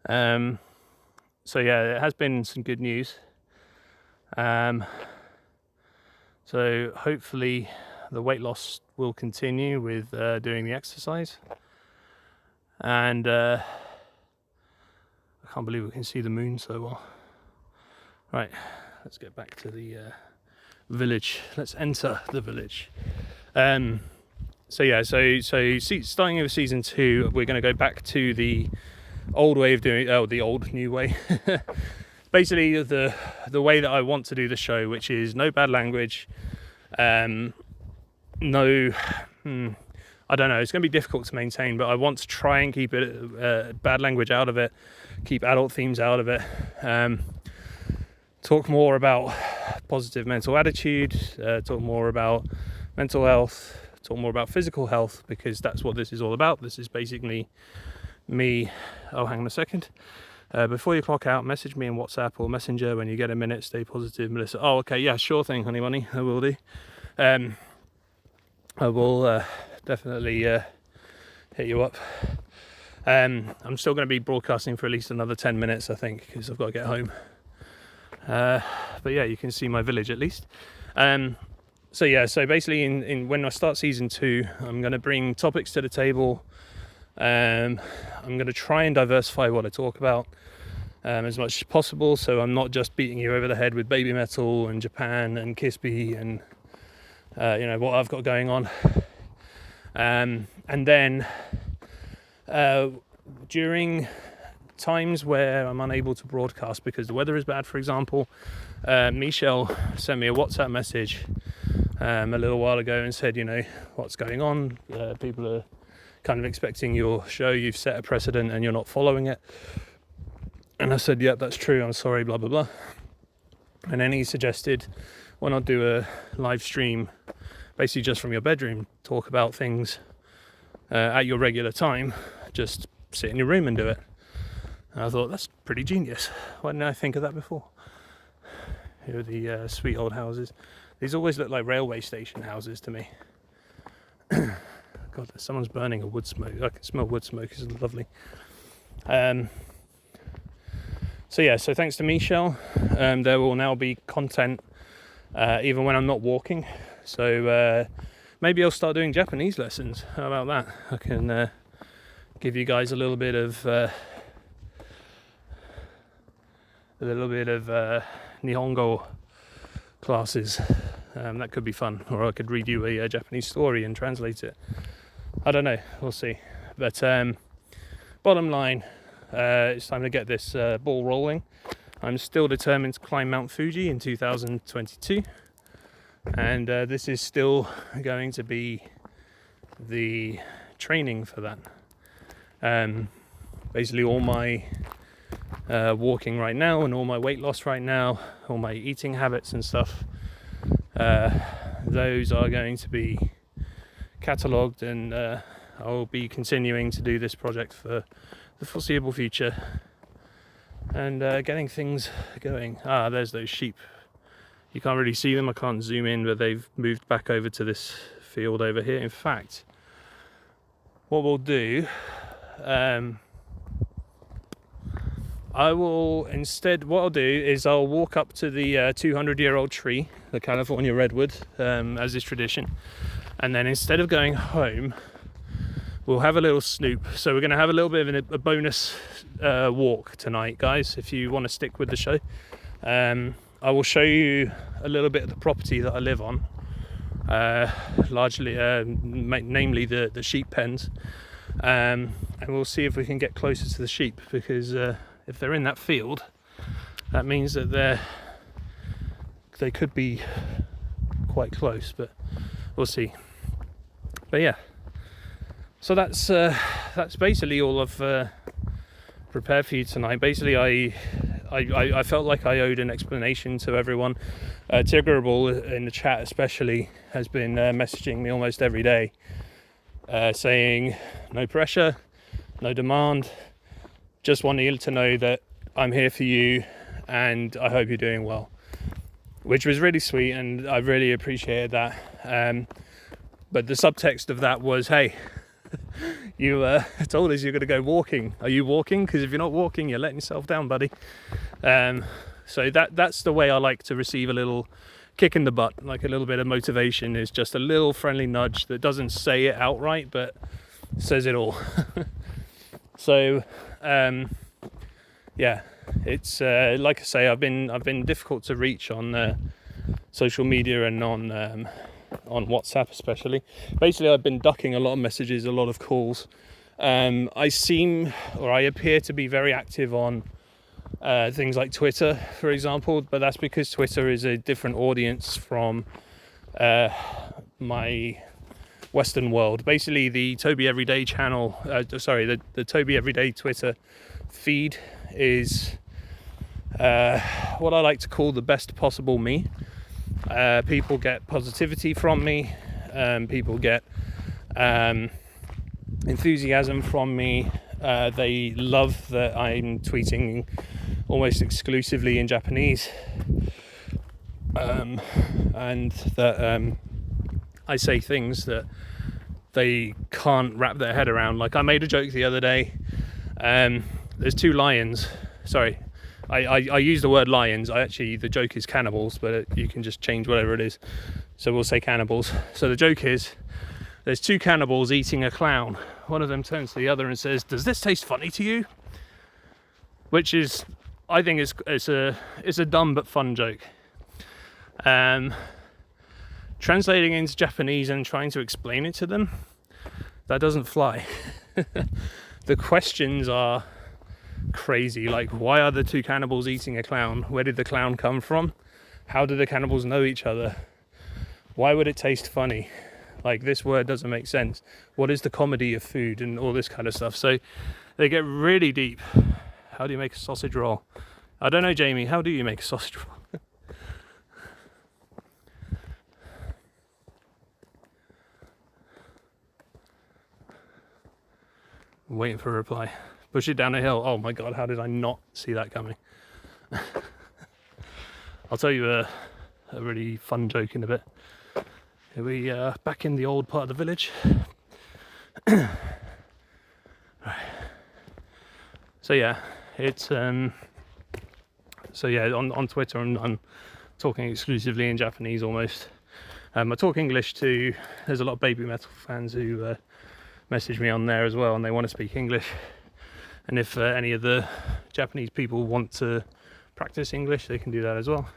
[SPEAKER 1] So yeah, it has been some good news. So hopefully the weight loss will continue with doing the exercise, and I can't believe we can see the moon so well. Right, let's get back to the village. Let's enter the village. So starting with season 2, we're going to go back to the old way of doing, the old new way. Basically, the way that I want to do the show, which is no bad language, no, I don't know. It's going to be difficult to maintain, but I want to try and keep it bad language out of it, keep adult themes out of it. Talk more about positive mental attitude, talk more about mental health, talk more about physical health, because that's what this is all about. This is basically me. Oh, hang on a second. Before you clock out, message me in WhatsApp or Messenger when you get a minute. Stay positive, Melissa. Oh, okay, yeah, sure thing, honey bunny. I will do. I will definitely hit you up. I'm still going to be broadcasting for at least another 10 minutes, I think, because I've got to get home. But yeah, you can see my village at least. So basically in when I start season 2, I'm going to bring topics to the table. I'm going to try and diversify what I talk about as much as possible, so I'm not just beating you over the head with baby metal and Japan and Kisby and what I've got going on. And then during times where I'm unable to broadcast because the weather is bad, for example, Michelle sent me a WhatsApp message a little while ago and said, what's going on? People are kind of expecting your show. You've set a precedent and you're not following it. And I said, yep, that's true. I'm sorry, blah, blah, blah. And then he suggested, why not do a live stream, basically just from your bedroom, talk about things at your regular time, just sit in your room and do it. And I thought, that's pretty genius. Why didn't I think of that before? Here are the sweet old houses. These always look like railway station houses to me. God, someone's burning a wood smoke. I can smell wood smoke. It's lovely. So thanks to Michelle, there will now be content even when I'm not walking. So maybe I'll start doing Japanese lessons. How about that? I can give you guys a little bit of Nihongo classes. That could be fun. Or I could read you a Japanese story and translate it. I don't know. We'll see. But bottom line, it's time to get this ball rolling. I'm still determined to climb Mount Fuji in 2022. And this is still going to be the training for that. Basically all my walking right now and all my weight loss right now, all my eating habits and stuff, those are going to be catalogued, and I'll be continuing to do this project for the foreseeable future and getting things going. There's those sheep. You can't really see them, I can't zoom in, but they've moved back over to this field over here. In fact, what we'll do, what I'll do is I'll walk up to the 200-year-old tree, the California redwood, as is tradition, and then instead of going home, we'll have a little snoop. So we're going to have a little bit of a bonus walk tonight, guys, if you want to stick with the show. I will show you a little bit of the property that I live on, largely, namely the sheep pens, and we'll see if we can get closer to the sheep, because if they're in that field, that means that they could be quite close, but we'll see. But yeah, so that's basically all I've prepared for you tonight. Basically, I felt like I owed an explanation to everyone. Tiggerable in the chat especially has been messaging me almost every day, saying no pressure, no demand, just wanting you to know that I'm here for you and I hope you're doing well, which was really sweet and I really appreciated that. But the subtext of that was, hey, you told us you're going to go walking. Are you walking? Because if you're not walking, you're letting yourself down, buddy. So that's the way I like to receive a little kick in the butt, like a little bit of motivation, is just a little friendly nudge that doesn't say it outright, but says it all. So, yeah, it's like I say, I've been difficult to reach on social media and on WhatsApp especially. Basically, I've been ducking a lot of messages, a lot of calls. I appear to be very active on things like Twitter, for example, but that's because Twitter is a different audience from my Western world. Basically, the Toby Everyday channel, the Toby Everyday Twitter feed is what I like to call the best possible me. People get positivity from me, people get enthusiasm from me. They love that I'm tweeting almost exclusively in Japanese, and that I say things that they can't wrap their head around. Like, I made a joke the other day. There's two lions. Sorry, I use the word lions. The joke is cannibals, but you can just change whatever it is. So we'll say cannibals. So the joke is, there's two cannibals eating a clown. One of them turns to the other and says, "Does this taste funny to you?" Which is, I think it's a dumb but fun joke. Translating into Japanese and trying to explain it to them, that doesn't fly. The questions are crazy. Like, why are the two cannibals eating a clown? Where did the clown come from? How do the cannibals know each other? Why would it taste funny? Like, this word doesn't make sense. What is the comedy of food and all this kind of stuff? So they get really deep. How do you make a sausage roll? I don't know, Jamie. How do you make a sausage roll? I'm waiting for a reply. Push it down a hill. Oh my God, how did I not see that coming? I'll tell you a really fun joke in a bit. We back in the old part of the village. Right. So yeah, it's on Twitter I'm talking exclusively in Japanese almost. I talk English too. There's a lot of baby metal fans who message me on there as well, and they want to speak English. And if any of the Japanese people want to practice English, they can do that as well.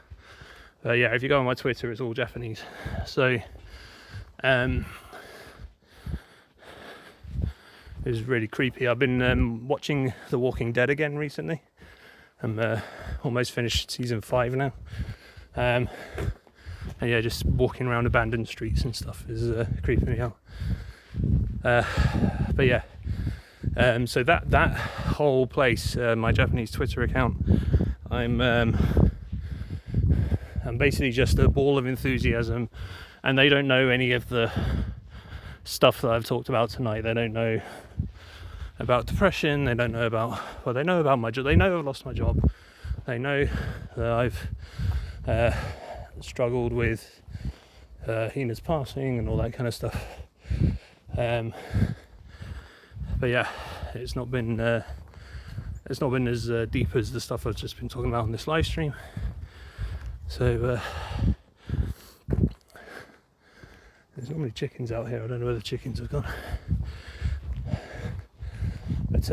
[SPEAKER 1] Yeah, if you go on my Twitter, it's all Japanese. So it was really creepy. I've been watching The Walking Dead again recently. I'm almost finished season 5 now. And yeah, just walking around abandoned streets and stuff is creeping me out. But yeah, so that whole place, my Japanese Twitter account, I'm basically just a ball of enthusiasm, and they don't know any of the stuff that I've talked about tonight. They don't know about depression. They don't know about, well, they know about my job. They know I've lost my job. They know that I've struggled with Hina's passing and all that kind of stuff. But yeah, it's not been as deep as the stuff I've just been talking about on this live stream. So there's not many chickens out here. I don't know where the chickens have gone. But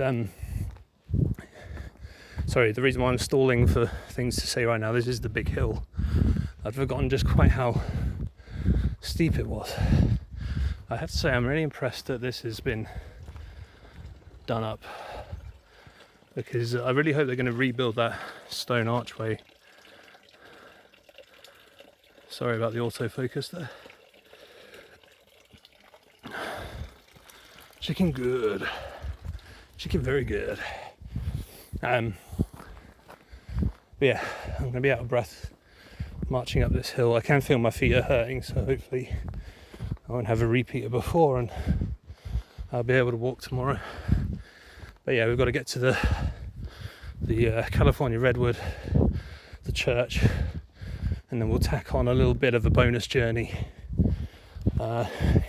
[SPEAKER 1] sorry, the reason why I'm stalling for things to say right now, this is the big hill. I'd forgotten just quite how steep it was. I have to say, I'm really impressed that this has been done up because I really hope they're going to rebuild that stone archway. Sorry about the autofocus there. Chicken good. Chicken very good. But yeah, I'm going to be out of breath marching up this hill. I can feel my feet are hurting, so hopefully I won't have a repeat of before and I'll be able to walk tomorrow. But yeah, we've got to get to the California Redwood, the church, and then we'll tack on a little bit of a bonus journey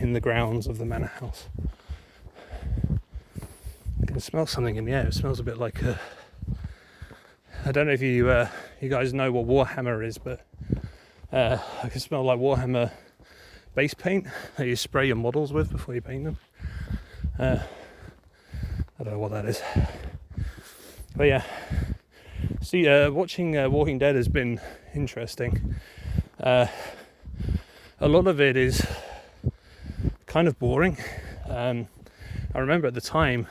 [SPEAKER 1] in the grounds of the manor house. I can smell something in the air. It smells a bit like I don't know if you guys know what Warhammer is, but I can smell like Warhammer base paint that you spray your models with before you paint them. I don't know what that is. But yeah, see, watching Walking Dead has been interesting. A lot of it is kind of boring. I remember at the time,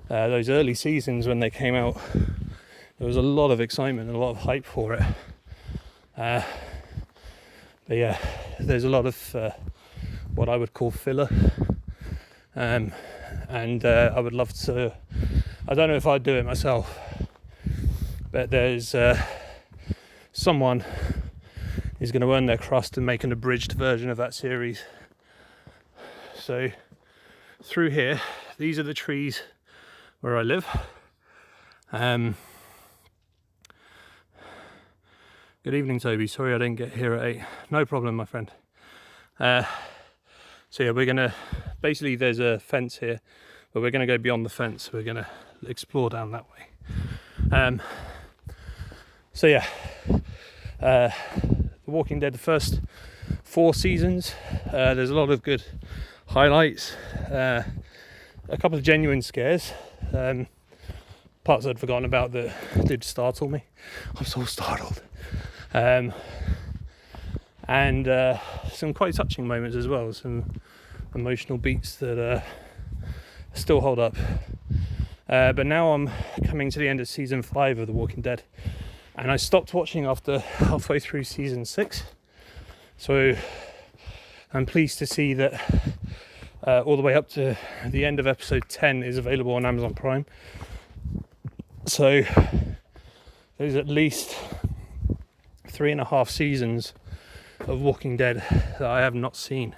[SPEAKER 1] those early seasons when they came out, there was a lot of excitement and a lot of hype for it. But yeah, there's a lot of what I would call filler. And I would love to, I don't know if I'd do it myself, but there's someone who's going to earn their crust and make an abridged version of that series. So through here, these are the trees where I live. Good evening, Toby. Sorry I didn't get here at 8. No problem, my friend. So yeah, we're gonna, basically there's a fence here, but we're gonna go beyond the fence. We're gonna explore down that way. So yeah, The Walking Dead, the first 4 seasons, there's a lot of good highlights, a couple of genuine scares, parts I'd forgotten about that did startle me. I'm so startled. And some quite touching moments as well, some emotional beats that still hold up. But now I'm coming to the end of season 5 of The Walking Dead, and I stopped watching after halfway through season 6. So I'm pleased to see that all the way up to the end of episode 10 is available on Amazon Prime. So there's at least 3.5 seasons of Walking Dead that I have not seen.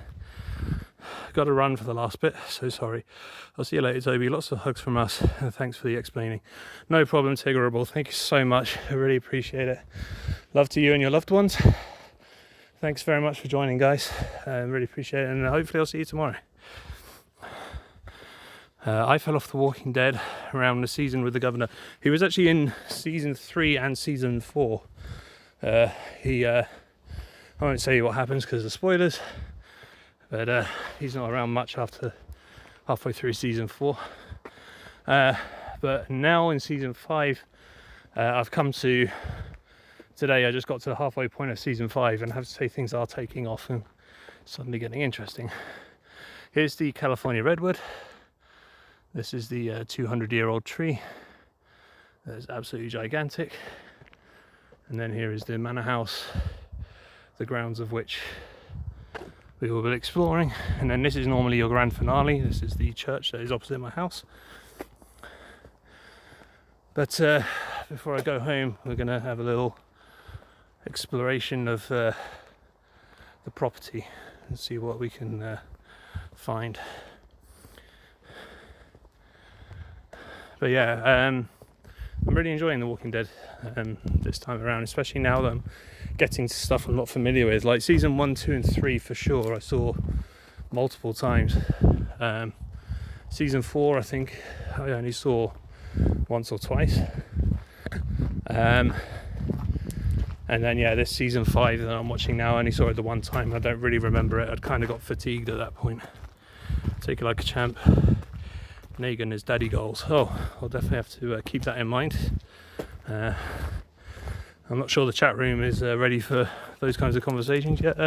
[SPEAKER 1] Got to run for the last bit, so sorry. I'll see you later, Toby. Lots of hugs from us, and thanks for the explaining. No problem, Tiggerable. Thank you so much. I really appreciate it. Love to you and your loved ones. Thanks very much for joining, guys. Really appreciate it, and hopefully I'll see you tomorrow. I fell off The Walking Dead around the season with the governor. He was actually in season 3 and season 4. I won't say what happens because of spoilers, but he's not around much after halfway through season 4. But now in season 5, I've come to today. I just got to the halfway point of season 5, and I have to say things are taking off and suddenly getting interesting. Here's the California Redwood. This is the 200-year-old tree. That's absolutely gigantic. And then here is the manor house, the grounds of which we will be exploring. And then this is normally your grand finale. This is the church that is opposite my house. But before I go home, we're going to have a little exploration of the property and see what we can find. But yeah, I'm really enjoying The Walking Dead this time around, especially now that I'm getting to stuff I'm not familiar with. Like season 1, 2 and 3 for sure I saw multiple times. Season 4 I think I only saw once or twice. And then yeah, this season 5 that I'm watching now, I only saw it the one time. I don't really remember it. I'd kind of got fatigued at that point. Take it like a champ. Negan is daddy goals. Oh, I'll definitely have to keep that in mind. I'm not sure the chat room is ready for those kinds of conversations yet,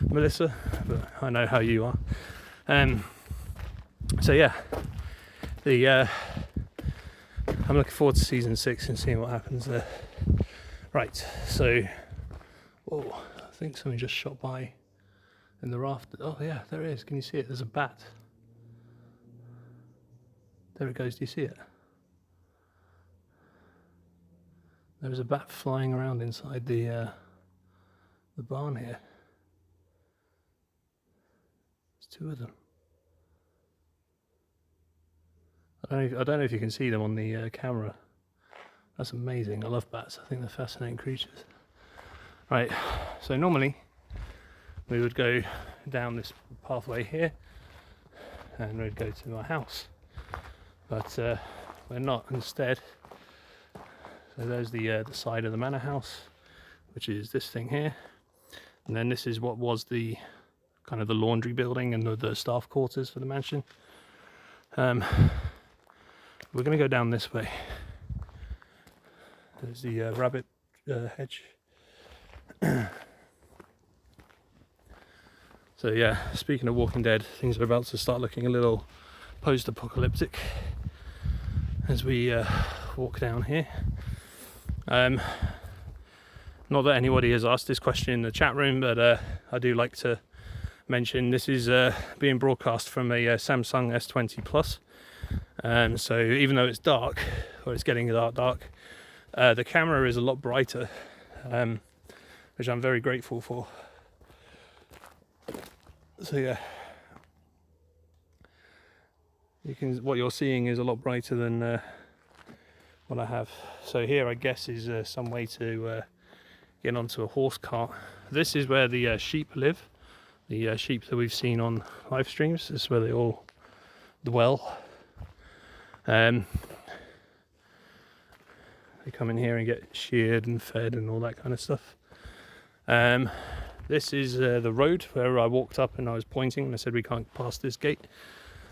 [SPEAKER 1] Melissa, but I know how you are. So yeah, the I'm looking forward to season 6 and seeing what happens there. Right, so, whoa, I think something just shot by in the raft. Oh yeah, there it is. Can you see it? There's a bat. There it goes. Do you see it? There's a bat flying around inside the barn here. There's 2 of them. I don't know if you can see them on the camera. That's amazing. I love bats. I think they're fascinating creatures. Right, so normally we would go down this pathway here and we'd go to my house, but we're not. Instead, so there's the side of the manor house, which is this thing here, and then this is what was the kind of the laundry building and the staff quarters for the mansion. We're going to go down this way. There's the rabbit hedge. So yeah, speaking of Walking Dead, things are about to start looking a little post-apocalyptic as we walk down here. Not that anybody has asked this question in the chat room, but I do like to mention this is being broadcast from a Samsung S20 Plus. So even though it's dark, or it's getting dark, the camera is a lot brighter, which I'm very grateful for. So yeah, what you're seeing is a lot brighter than what I have. So here, I guess, is some way to get onto a horse cart. This is where the sheep live. The sheep that we've seen on live streams. This is where they all dwell. They come in here and get sheared and fed and all that kind of stuff. This is the road where I walked up and I was pointing and I said we can't pass this gate.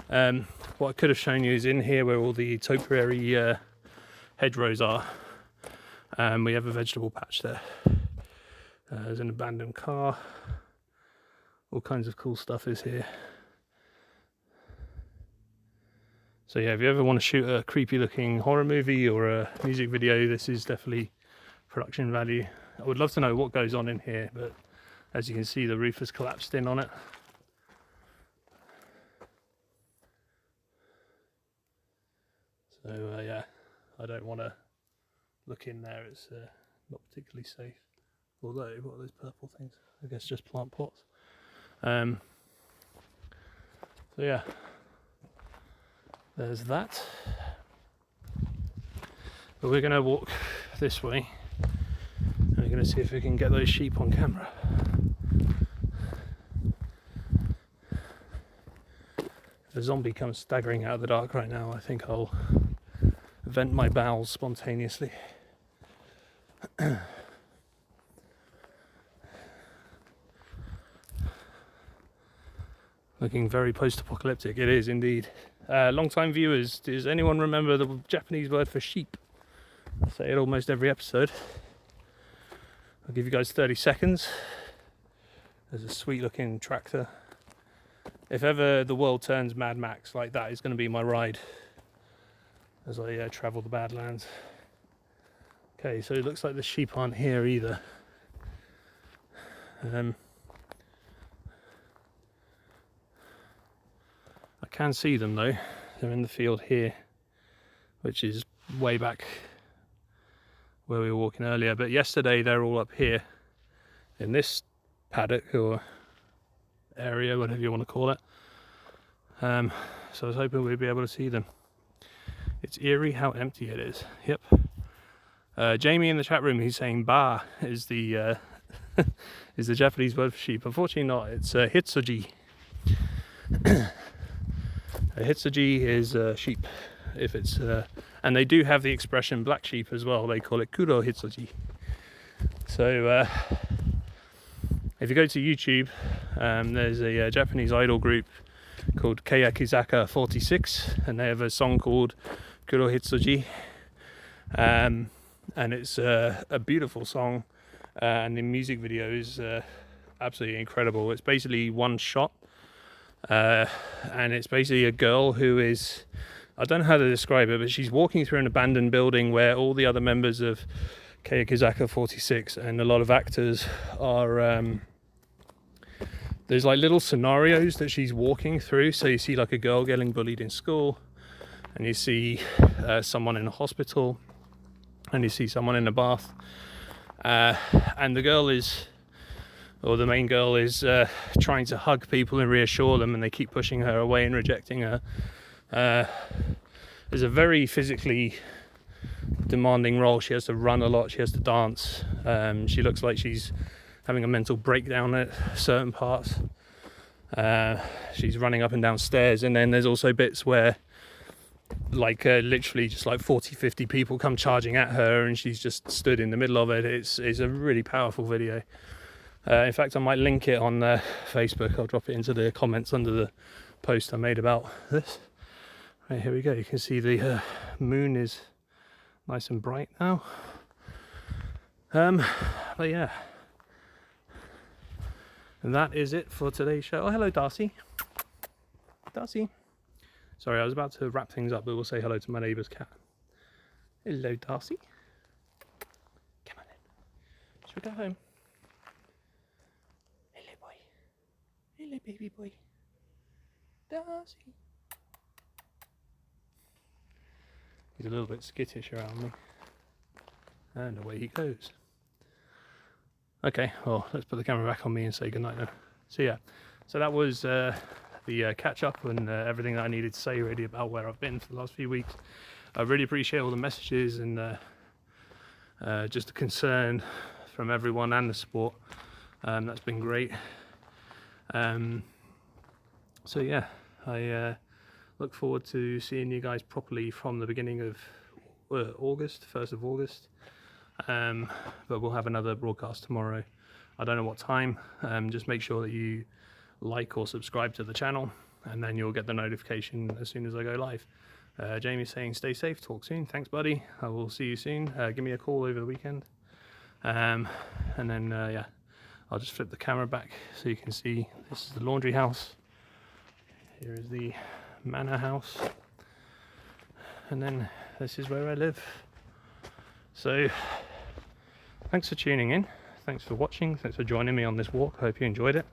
[SPEAKER 1] What I could have shown you is in here where all the Toby Every hedgerows are. We have a vegetable patch there. There's an abandoned car. All kinds of cool stuff is here. So yeah, if you ever want to shoot a creepy looking horror movie or a music video, this is definitely production value. I would love to know what goes on in here, but as you can see, the roof has collapsed in on it. So yeah, I don't want to look in there. It's not particularly safe. Although, what are those purple things? I guess just plant pots. So yeah, there's that. But we're going to walk this way. And we're going to see if we can get those sheep on camera. If a zombie comes staggering out of the dark right now, I think I'll vent my bowels spontaneously. Looking very post-apocalyptic. It is indeed. Long-time viewers, does anyone remember the Japanese word for sheep? I say it almost every episode. I'll give you guys 30 seconds. There's a sweet-looking tractor. If ever the world turns Mad Max, like that is going to be my ride as I travel the Badlands. Okay, so it looks like the sheep aren't here either. I can see them though. They're in the field here, which is way back where we were walking earlier. But yesterday they're all up here in this paddock or area, whatever you want to call it. So I was hoping we'd be able to see them. It's eerie how empty it is. Yep. Jamie in the chat room, he's saying "ba" is the is the Japanese word for sheep. Unfortunately not. It's hitsuji. A hitsuji is sheep. If it's and they do have the expression black sheep as well. They call it kuro hitsuji. So if you go to YouTube, there's a Japanese idol group called Keyakizaka 46, and they have a song called Kuro Hitsuji, and it's a beautiful song, and the music video is absolutely incredible. It's basically one shot, and it's basically a girl who is I don't know how to describe it, but she's walking through an abandoned building where all the other members of Kiyokizaka 46 and a lot of actors are. There's like little scenarios that she's walking through. So you see like a girl getting bullied in school, and you see someone in a hospital, and you see someone in a bath, and the main girl is trying to hug people and reassure them, and they keep pushing her away and rejecting her. There's a very physically demanding role. She has to run a lot, she has to dance. She looks like she's having a mental breakdown at certain parts. She's running up and down stairs, and then there's also bits where like literally just like 40-50 people come charging at her, and she's just stood in the middle of it. It's a really powerful video. In fact, I might link it on Facebook. I'll drop it into the comments under the post I made about this. Right, here we go. You can see the moon is nice and bright now. But yeah, and that is it for today's show. Oh, hello, Darcy. Darcy. Sorry, I was about to wrap things up, but we'll say hello to my neighbour's cat. Hello, Darcy. Come on in. Should we go home? Hello, boy. Hello, baby boy. Darcy. He's a little bit skittish around me. And away he goes. Okay, well, let's put the camera back on me and say goodnight now. So yeah, so that was the catch up and everything that I needed to say really about where I've been for the last few weeks. I really appreciate all the messages and just the concern from everyone and the support. That's been great. So yeah, I look forward to seeing you guys properly from the beginning of August, 1st of August. But we'll have another broadcast tomorrow. I don't know what time. Just make sure that you like or subscribe to the channel, and then you'll get the notification as soon as I go live. Jamie's saying stay safe, talk soon. Thanks, buddy. I will see you soon. Give me a call over the weekend. And then yeah, I'll just flip the camera back so you can see this is the laundry house. Here is the manor house, and then this is where I live. So thanks for tuning in, thanks for watching, thanks for joining me on this walk. I hope you enjoyed it.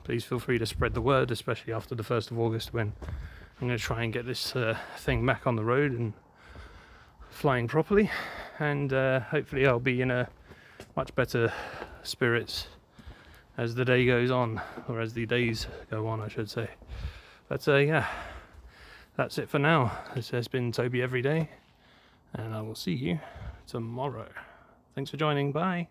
[SPEAKER 1] Please feel free to spread the word, especially after the 1st of August, when I'm going to try and get this thing back on the road and flying properly, and hopefully I'll be in a much better spirits as the day goes on, or as the days go on, I should say. But yeah, that's it for now. This has been Toby Every Day, and I will see you tomorrow. Thanks for joining. Bye.